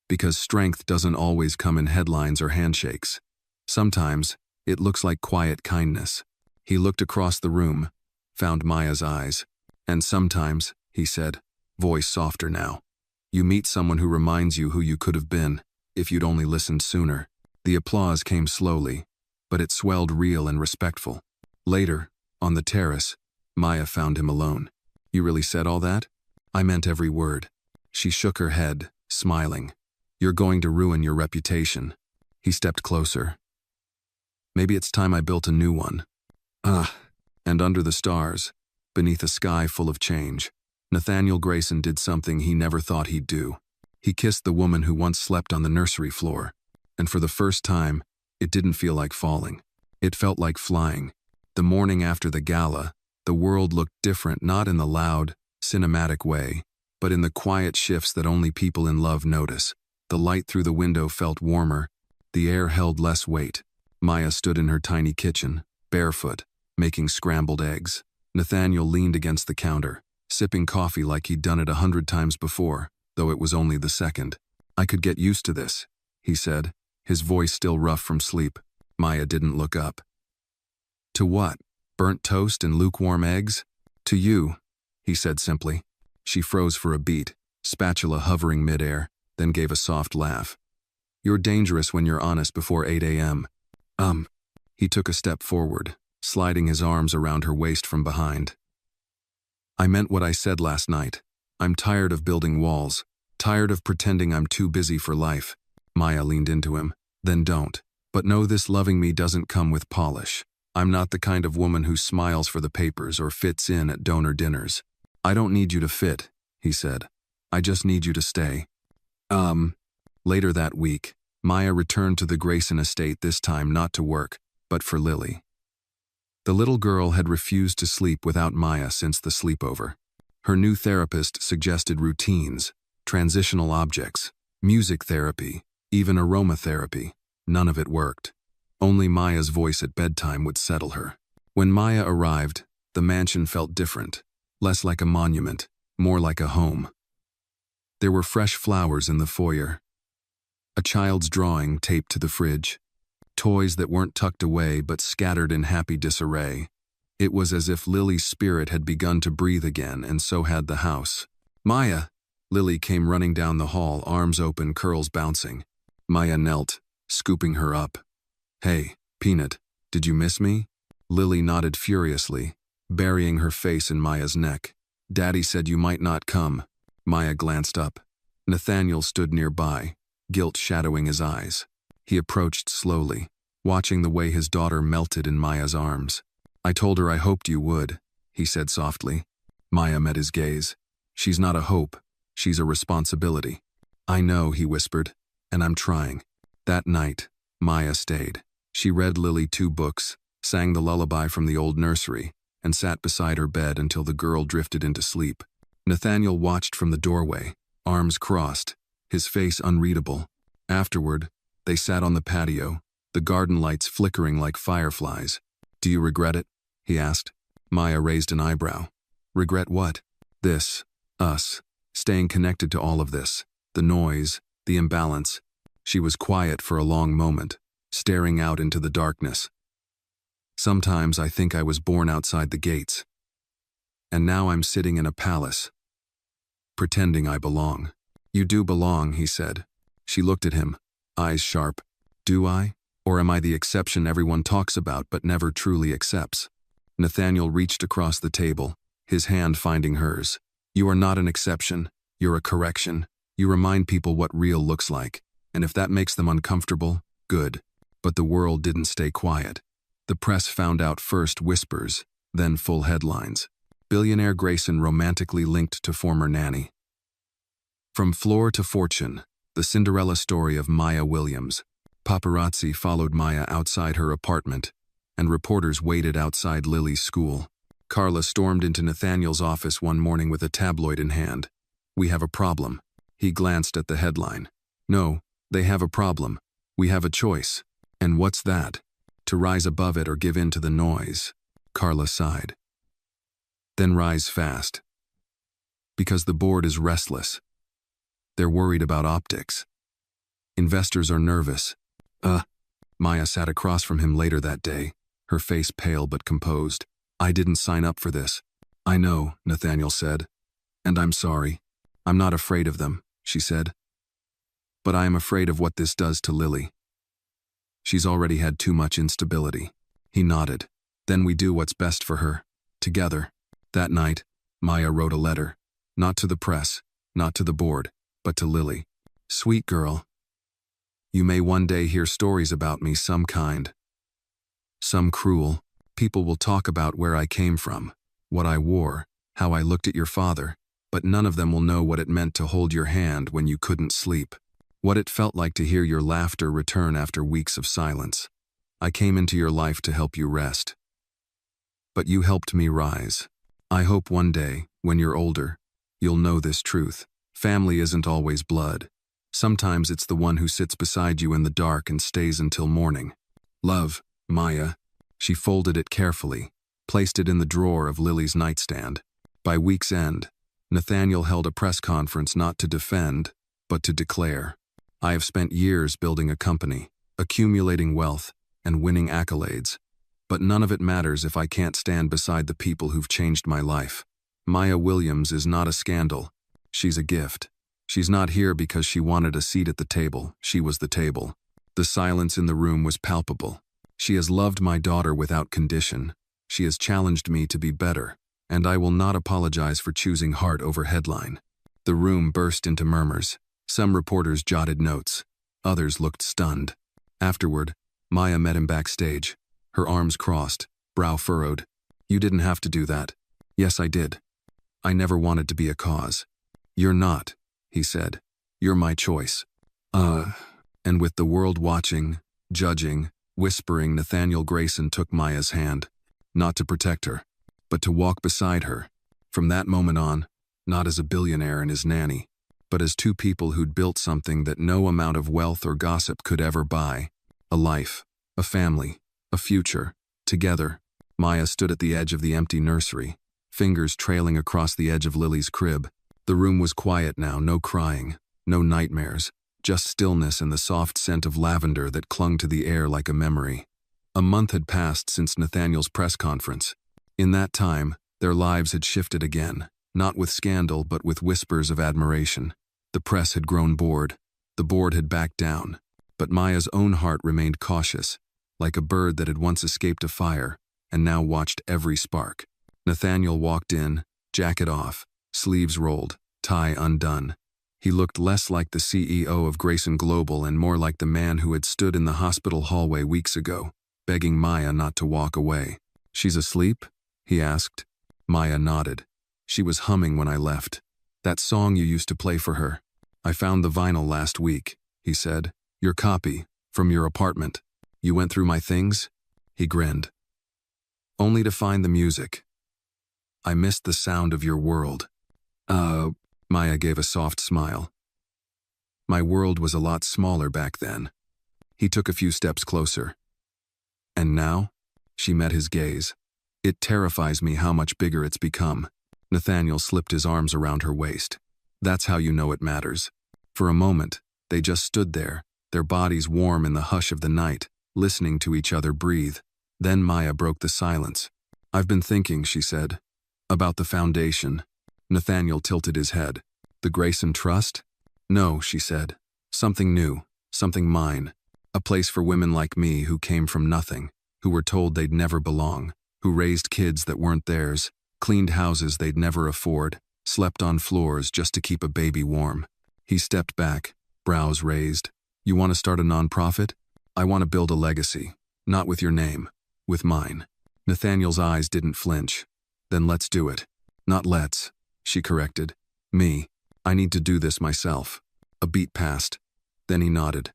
because strength doesn't always come in headlines or handshakes. Sometimes, it looks like quiet kindness." He looked across the room, found Maya's eyes. "And sometimes," he said, voice softer now, "you meet someone who reminds you who you could have been if you'd only listened sooner." The applause came slowly, but it swelled real and respectful. Later, on the terrace, Maya found him alone. "You really said all that?" "I meant every word." She shook her head, smiling. "You're going to ruin your reputation." He stepped closer. "Maybe it's time I built a new one." And under the stars, beneath a sky full of change, Nathaniel Grayson did something he never thought he'd do. He kissed the woman who once slept on the nursery floor, and for the first time, it didn't feel like falling. It felt like flying. The morning after the gala, the world looked different, not in the loud, cinematic way, but in the quiet shifts that only people in love notice. The light through the window felt warmer. The air held less weight. Maya stood in her tiny kitchen, barefoot, making scrambled eggs. Nathaniel leaned against the counter, sipping coffee like he'd done it 100 times before, though it was only the second. "I could get used to this," he said, his voice still rough from sleep. Maya didn't look up. "To what? Burnt toast and lukewarm eggs?" "To you," he said simply. She froze for a beat, spatula hovering midair, then gave a soft laugh. "You're dangerous when you're honest before 8 a.m. He took a step forward, sliding his arms around her waist from behind. "I meant what I said last night. I'm tired of building walls, tired of pretending I'm too busy for life." Maya leaned into him. "Then don't. But know this: loving me doesn't come with polish. I'm not the kind of woman who smiles for the papers or fits in at donor dinners." "I don't need you to fit," he said. "I just need you to stay." Later that week, Maya returned to the Grayson estate, this time not to work, but for Lily. The little girl had refused to sleep without Maya since the sleepover. Her new therapist suggested routines, transitional objects, music therapy, even aromatherapy. None of it worked. Only Maya's voice at bedtime would settle her. When Maya arrived, the mansion felt different, less like a monument, more like a home. There were fresh flowers in the foyer, a child's drawing taped to the fridge, toys that weren't tucked away but scattered in happy disarray, It was as if Lily's spirit had begun to breathe again, and so had the house. Maya! Lily came running down the hall, arms open, curls bouncing. Maya knelt, scooping her up. Hey, Peanut, did you miss me? Lily nodded furiously, burying her face in Maya's neck. Daddy said you might not come. Maya glanced up. Nathaniel stood nearby, guilt shadowing his eyes. He approached slowly, watching the way his daughter melted in Maya's arms. I told her I hoped you would, he said softly. Maya met his gaze. She's not a hope, she's a responsibility. I know, he whispered, and I'm trying. That night, Maya stayed. She read Lily 2 books, sang the lullaby from the old nursery, and sat beside her bed until the girl drifted into sleep. Nathaniel watched from the doorway, arms crossed, his face unreadable. Afterward, they sat on the patio, the garden lights flickering like fireflies. Do you regret it? He asked. Maya raised an eyebrow. Regret what? This. Us. Staying connected to all of this. The noise, the imbalance. She was quiet for a long moment, staring out into the darkness. Sometimes I think I was born outside the gates. And now I'm sitting in a palace, pretending I belong. You do belong, he said. She looked at him, eyes sharp. Do I? Or am I the exception everyone talks about but never truly accepts? Nathaniel reached across the table, his hand finding hers. You are not an exception. You're a correction. You remind people what real looks like. And if that makes them uncomfortable, good. But the world didn't stay quiet. The press found out first whispers, then full headlines. Billionaire Grayson romantically linked to former nanny. From floor to fortune, the Cinderella story of Maya Williams. Paparazzi followed Maya outside her apartment, and reporters waited outside Lily's school. Carla stormed into Nathaniel's office one morning with a tabloid in hand. We have a problem. He glanced at the headline. No, they have a problem. We have a choice. And what's that? To rise above it or give in to the noise. Carla sighed. Then rise fast. Because the board is restless. They're worried about optics. Investors are nervous. Maya sat across from him later that day, her face pale but composed. I didn't sign up for this. I know, Nathaniel said. And I'm sorry. I'm not afraid of them, she said. But I am afraid of what this does to Lily. She's already had too much instability. He nodded. Then we do what's best for her. Together. That night, Maya wrote a letter. Not to the press, not to the board, but to Lily. Sweet girl. You may one day hear stories about me, some kind. Some cruel. People will talk about where I came from, what I wore, how I looked at your father, but none of them will know what it meant to hold your hand when you couldn't sleep. What it felt like to hear your laughter return after weeks of silence. I came into your life to help you rest. But you helped me rise. I hope one day, when you're older, you'll know this truth. Family isn't always blood. Sometimes it's the one who sits beside you in the dark and stays until morning. Love, Maya. She folded it carefully, placed it in the drawer of Lily's nightstand. By week's end, Nathaniel held a press conference not to defend, but to declare. I have spent years building a company, accumulating wealth, and winning accolades. But none of it matters if I can't stand beside the people who've changed my life. Maya Williams is not a scandal. She's a gift. She's not here because she wanted a seat at the table. She was the table. The silence in the room was palpable. She has loved my daughter without condition. She has challenged me to be better, and I will not apologize for choosing heart over headline. The room burst into murmurs. Some reporters jotted notes. Others looked stunned. Afterward, Maya met him backstage, her arms crossed, brow furrowed. You didn't have to do that. Yes, I did. I never wanted to be a cause. You're not, he said. You're my choice. And with the world watching, judging, whispering, Nathaniel Grayson took Maya's hand, not to protect her, but to walk beside her. From that moment on, not as a billionaire and his nanny, but as two people who'd built something that no amount of wealth or gossip could ever buy. A life, a family, a future. Together, Maya stood at the edge of the empty nursery, fingers trailing across the edge of Lily's crib. The room was quiet now, no crying, no nightmares, just stillness and the soft scent of lavender that clung to the air like a memory. A month had passed since Nathaniel's press conference. In that time, their lives had shifted again, not with scandal but with whispers of admiration. The press had grown bored. The board had backed down. But Maya's own heart remained cautious, like a bird that had once escaped a fire and now watched every spark. Nathaniel walked in, jacket off, sleeves rolled, tie undone. He looked less like the CEO of Grayson Global and more like the man who had stood in the hospital hallway weeks ago, begging Maya not to walk away. "She's asleep?" he asked. Maya nodded. "She was humming when I left. That song you used to play for her. I found the vinyl last week," he said. "Your copy, from your apartment. You went through my things?" He grinned. "Only to find the music. I missed the sound of your world." Maya gave a soft smile. "My world was a lot smaller back then." He took a few steps closer. "And now?" She met his gaze. "It terrifies me how much bigger it's become." Nathaniel slipped his arms around her waist. "That's how you know it matters." For a moment, they just stood there, their bodies warm in the hush of the night, listening to each other breathe. Then Maya broke the silence. "I've been thinking," she said, "about the foundation." Nathaniel tilted his head. "The Grayson Trust?" "No," she said. "Something new, something mine. A place for women like me who came from nothing, who were told they'd never belong, who raised kids that weren't theirs, cleaned houses they'd never afford, slept on floors just to keep a baby warm." He stepped back, brows raised. "You want to start a nonprofit? I want to build a legacy. Not with your name, with mine." Nathaniel's eyes didn't flinch. "Then let's do it." "Not let's," she corrected. "Me. I need to do this myself." A beat passed. Then he nodded.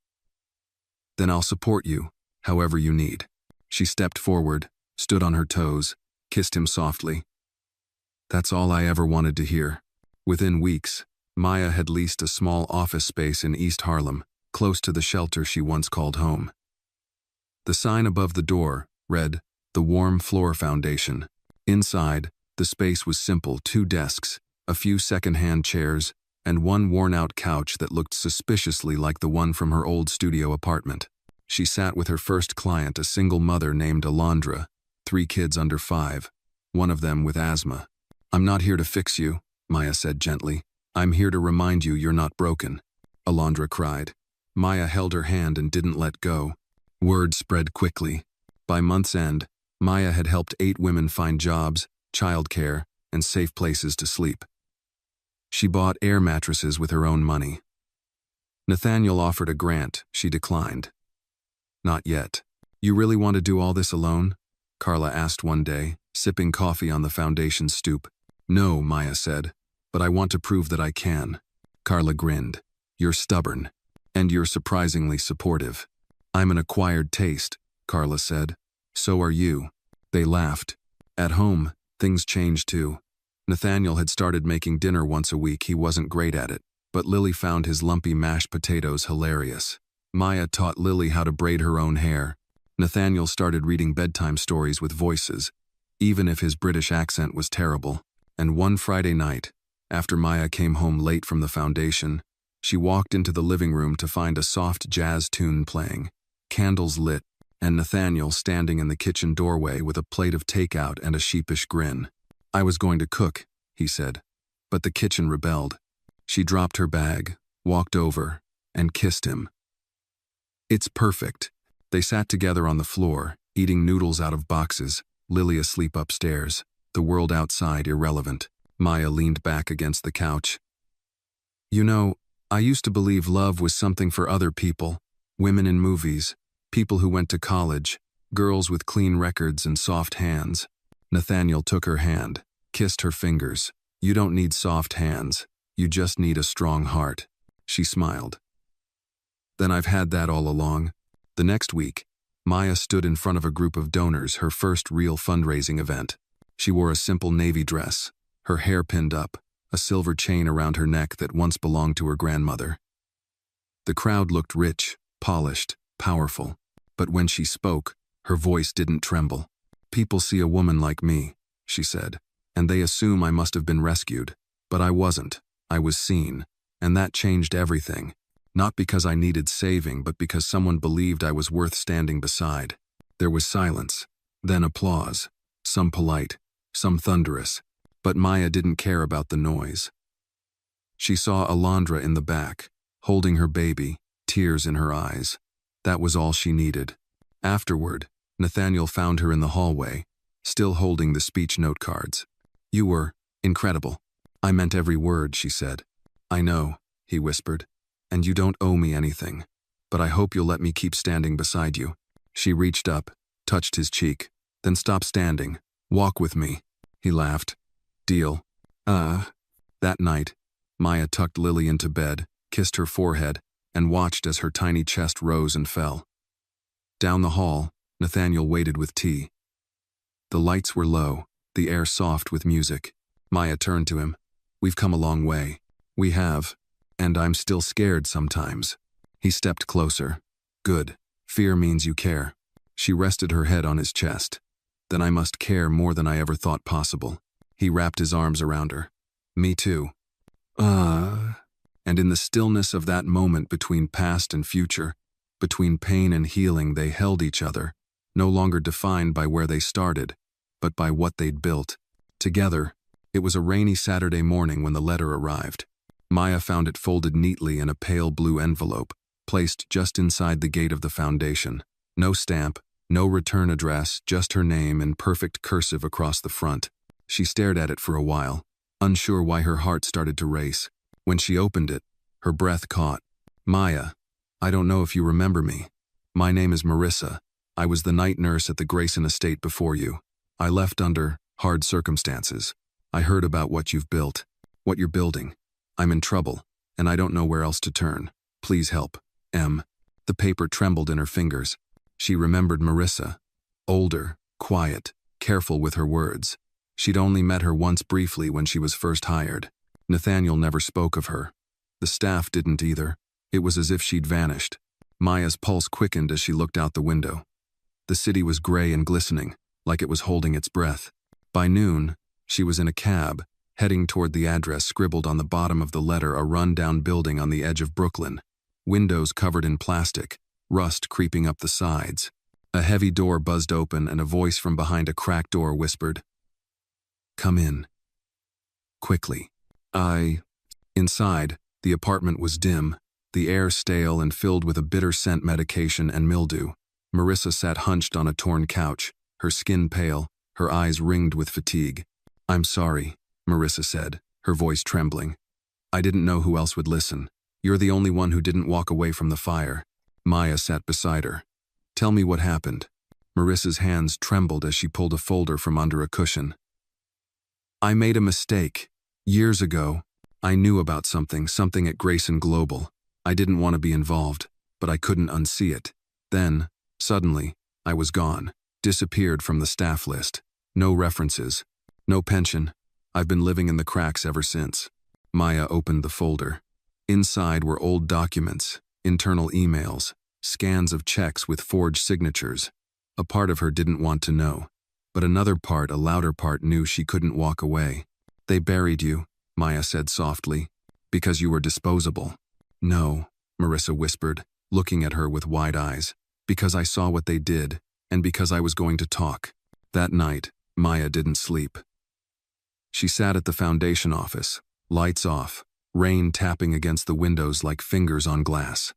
"Then I'll support you, however you need." She stepped forward, stood on her toes, kissed him softly. That's all I ever wanted to hear. Within weeks, Maya had leased a small office space in East Harlem, close to the shelter she once called home. The sign above the door read, "The Warm Floor Foundation." Inside, the space was simple: 2 desks, a few second-hand chairs, and one worn-out couch that looked suspiciously like the one from her old studio apartment. She sat with her first client, a single mother named Alondra, 3 kids under 5, one of them with asthma. "I'm not here to fix you," Maya said gently. "I'm here to remind you you're not broken," Alondra cried. Maya held her hand and didn't let go. Word spread quickly. By month's end, Maya had helped 8 women find jobs, childcare, and safe places to sleep. She bought air mattresses with her own money. Nathaniel offered a grant. She declined. "Not yet." "You really want to do all this alone?" Carla asked one day, sipping coffee on the foundation's stoop. "No," Maya said, "but I want to prove that I can." Carla grinned. "You're stubborn. And you're surprisingly supportive." "I'm an acquired taste," Carla said. "So are you." They laughed. At home, things changed too. Nathaniel had started making dinner once a week. He wasn't great at it, but Lily found his lumpy mashed potatoes hilarious. Maya taught Lily how to braid her own hair. Nathaniel started reading bedtime stories with voices, even if his British accent was terrible. And one Friday night, after Maya came home late from the foundation, she walked into the living room to find a soft jazz tune playing, candles lit, and Nathaniel standing in the kitchen doorway with a plate of takeout and a sheepish grin. "I was going to cook," he said, but the kitchen rebelled. She dropped her bag, walked over, and kissed him. "It's perfect." They sat together on the floor, eating noodles out of boxes, Lily asleep upstairs, the world outside irrelevant. Maya leaned back against the couch. "You know, I used to believe love was something for other people, women in movies, people who went to college, girls with clean records and soft hands." Nathaniel took her hand, kissed her fingers. "You don't need soft hands. You just need a strong heart." She smiled. "Then I've had that all along." The next week, Maya stood in front of a group of donors, her first real fundraising event. She wore a simple navy dress, her hair pinned up, a silver chain around her neck that once belonged to her grandmother. The crowd looked rich, polished, powerful, but when she spoke, her voice didn't tremble. "People see a woman like me," she said, "and they assume I must have been rescued. But I wasn't. I was seen, and that changed everything. Not because I needed saving, but because someone believed I was worth standing beside." There was silence, then applause, some polite, some thunderous. But Maya didn't care about the noise. She saw Alondra in the back, holding her baby, tears in her eyes. That was all she needed. Afterward, Nathaniel found her in the hallway, still holding the speech note cards. "You were incredible. I meant every word," she said. "I know," he whispered, "and you don't owe me anything. But I hope you'll let me keep standing beside you." She reached up, touched his cheek. "Then stop standing. Walk with me." He laughed. "Deal." That night, Maya tucked Lily into bed, kissed her forehead, and watched as her tiny chest rose and fell. Down the hall, Nathaniel waited with tea. The lights were low, the air soft with music. Maya turned to him. "We've come a long way." "We have, and I'm still scared sometimes." He stepped closer. "Good. Fear means you care." She rested her head on his chest. "Then I must care more than I ever thought possible." He wrapped his arms around her. "Me too." And in the stillness of that moment between past and future, between pain and healing, they held each other, no longer defined by where they started, but by what they'd built. Together, it was a rainy Saturday morning when the letter arrived. Maya found it folded neatly in a pale blue envelope, placed just inside the gate of the foundation. No stamp, no return address, just her name in perfect cursive across the front. She stared at it for a while, unsure why her heart started to race. When she opened it, her breath caught. "Maya, I don't know if you remember me. My name is Marissa. I was the night nurse at the Grayson estate before you. I left under hard circumstances. I heard about what you've built, what you're building. I'm in trouble, and I don't know where else to turn. Please help. M." The paper trembled in her fingers. She remembered Marissa. Older, quiet, careful with her words. She'd only met her once briefly when she was first hired. Nathaniel never spoke of her. The staff didn't either. It was as if she'd vanished. Maya's pulse quickened as she looked out the window. The city was gray and glistening, like it was holding its breath. By noon, she was in a cab, heading toward the address scribbled on the bottom of the letter, a run-down building on the edge of Brooklyn. Windows covered in plastic, rust creeping up the sides. A heavy door buzzed open and a voice from behind a cracked door whispered, "Come in." Quickly. Inside, the apartment was dim, the air stale and filled with a bitter scent medication and mildew. Marissa sat hunched on a torn couch, her skin pale, her eyes ringed with fatigue. "I'm sorry," Marissa said, her voice trembling. "I didn't know who else would listen. You're the only one who didn't walk away from the fire." Maya sat beside her. "Tell me what happened." Marissa's hands trembled as she pulled a folder from under a cushion. "I made a mistake. Years ago, I knew about something at Grayson Global. I didn't want to be involved, but I couldn't unsee it. Then, suddenly, I was gone, disappeared from the staff list. No references, no pension. I've been living in the cracks ever since." Maya opened the folder. Inside were old documents, internal emails, scans of checks with forged signatures. A part of her didn't want to know, but another part, a louder part, knew she couldn't walk away. "They buried you," Maya said softly, "because you were disposable." "No," Marissa whispered, looking at her with wide eyes, "because I saw what they did, and because I was going to talk." That night, Maya didn't sleep. She sat at the foundation office, lights off, rain tapping against the windows like fingers on glass.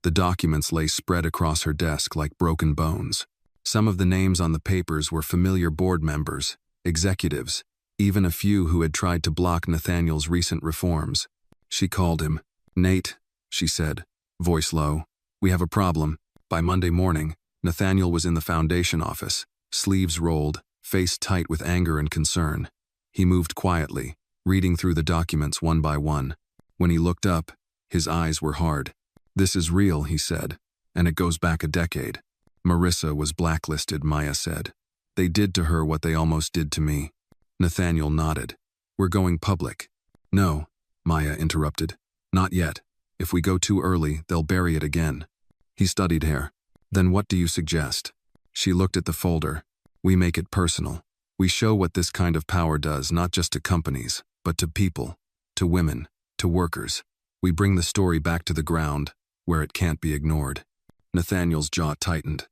The documents lay spread across her desk like broken bones. Some of the names on the papers were familiar board members, executives, even a few who had tried to block Nathaniel's recent reforms. She called him. "Nate," she said, voice low, "we have a problem." By Monday morning, Nathaniel was in the foundation office, sleeves rolled, face tight with anger and concern. He moved quietly, reading through the documents one by one. When he looked up, his eyes were hard. "This is real," he said, "and it goes back a decade." Marissa was blacklisted, Maya said. "They did to her what they almost did to me." Nathaniel nodded. "We're going public." "No," Maya interrupted. "Not yet. If we go too early, they'll bury it again." He studied her. "Then what do you suggest?" She looked at the folder. "We make it personal. We show what this kind of power does, not just to companies, but to people, to women, to workers. We bring the story back to the ground, where it can't be ignored." Nathaniel's jaw tightened.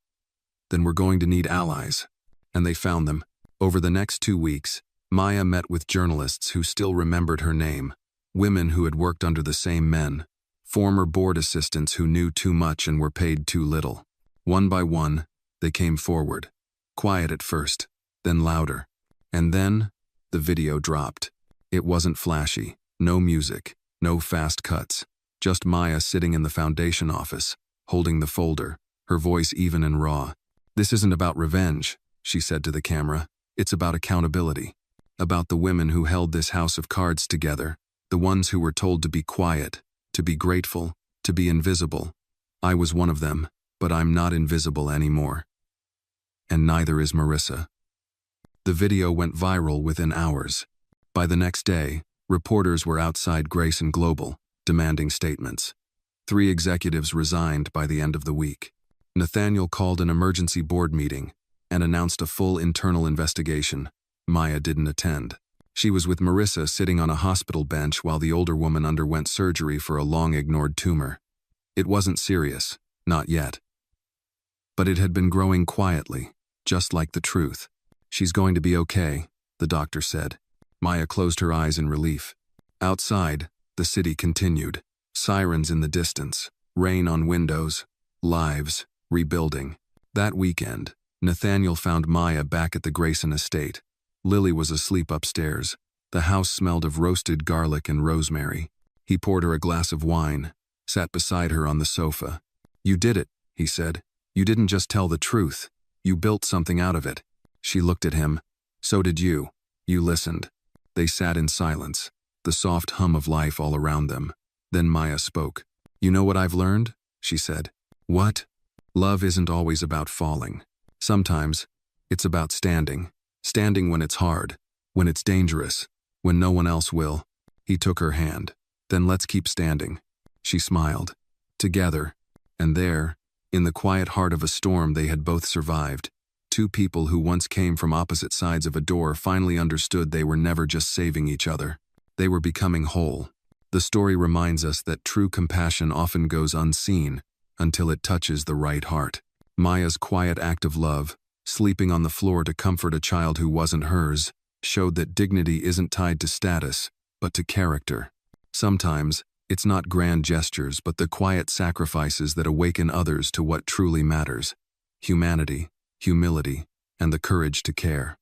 "Then we're going to need allies." And they found them. Over the next 2 weeks, Maya met with journalists who still remembered her name, women who had worked under the same men, former board assistants who knew too much and were paid too little. One by one, they came forward, quiet at first, then louder. And then, the video dropped. It wasn't flashy, no music, no fast cuts, just Maya sitting in the foundation office, holding the folder, her voice even and raw. "This isn't about revenge," she said to the camera. "It's about accountability. About the women who held this house of cards together, the ones who were told to be quiet, to be grateful, to be invisible. I was one of them, but I'm not invisible anymore. And neither is Marissa." The video went viral within hours. By the next day, reporters were outside Grayson Global, demanding statements. 3 executives resigned by the end of the week. Nathaniel called an emergency board meeting and announced a full internal investigation. Maya didn't attend. She was with Marissa sitting on a hospital bench while the older woman underwent surgery for a long-ignored tumor. It wasn't serious, not yet. But it had been growing quietly, just like the truth. "She's going to be okay," the doctor said. Maya closed her eyes in relief. Outside, the city continued. Sirens in the distance, rain on windows, lives, rebuilding. That weekend, Nathaniel found Maya back at the Grayson estate. Lily was asleep upstairs. The house smelled of roasted garlic and rosemary. He poured her a glass of wine, sat beside her on the sofa. "You did it," he said. "You didn't just tell the truth. You built something out of it." She looked at him. "So did you. You listened." They sat in silence, the soft hum of life all around them. Then Maya spoke. "You know what I've learned?" she said. "What?" "Love isn't always about falling. Sometimes, it's about standing. Standing when it's hard, when it's dangerous, when no one else will." He took her hand. "Then let's keep standing." She smiled. Together, and there, in the quiet heart of a storm they had both survived, 2 people who once came from opposite sides of a door finally understood they were never just saving each other. They were becoming whole. The story reminds us that true compassion often goes unseen until it touches the right heart. Maya's quiet act of love, sleeping on the floor to comfort a child who wasn't hers, showed that dignity isn't tied to status, but to character. Sometimes, it's not grand gestures but the quiet sacrifices that awaken others to what truly matters: humanity, humility, and the courage to care.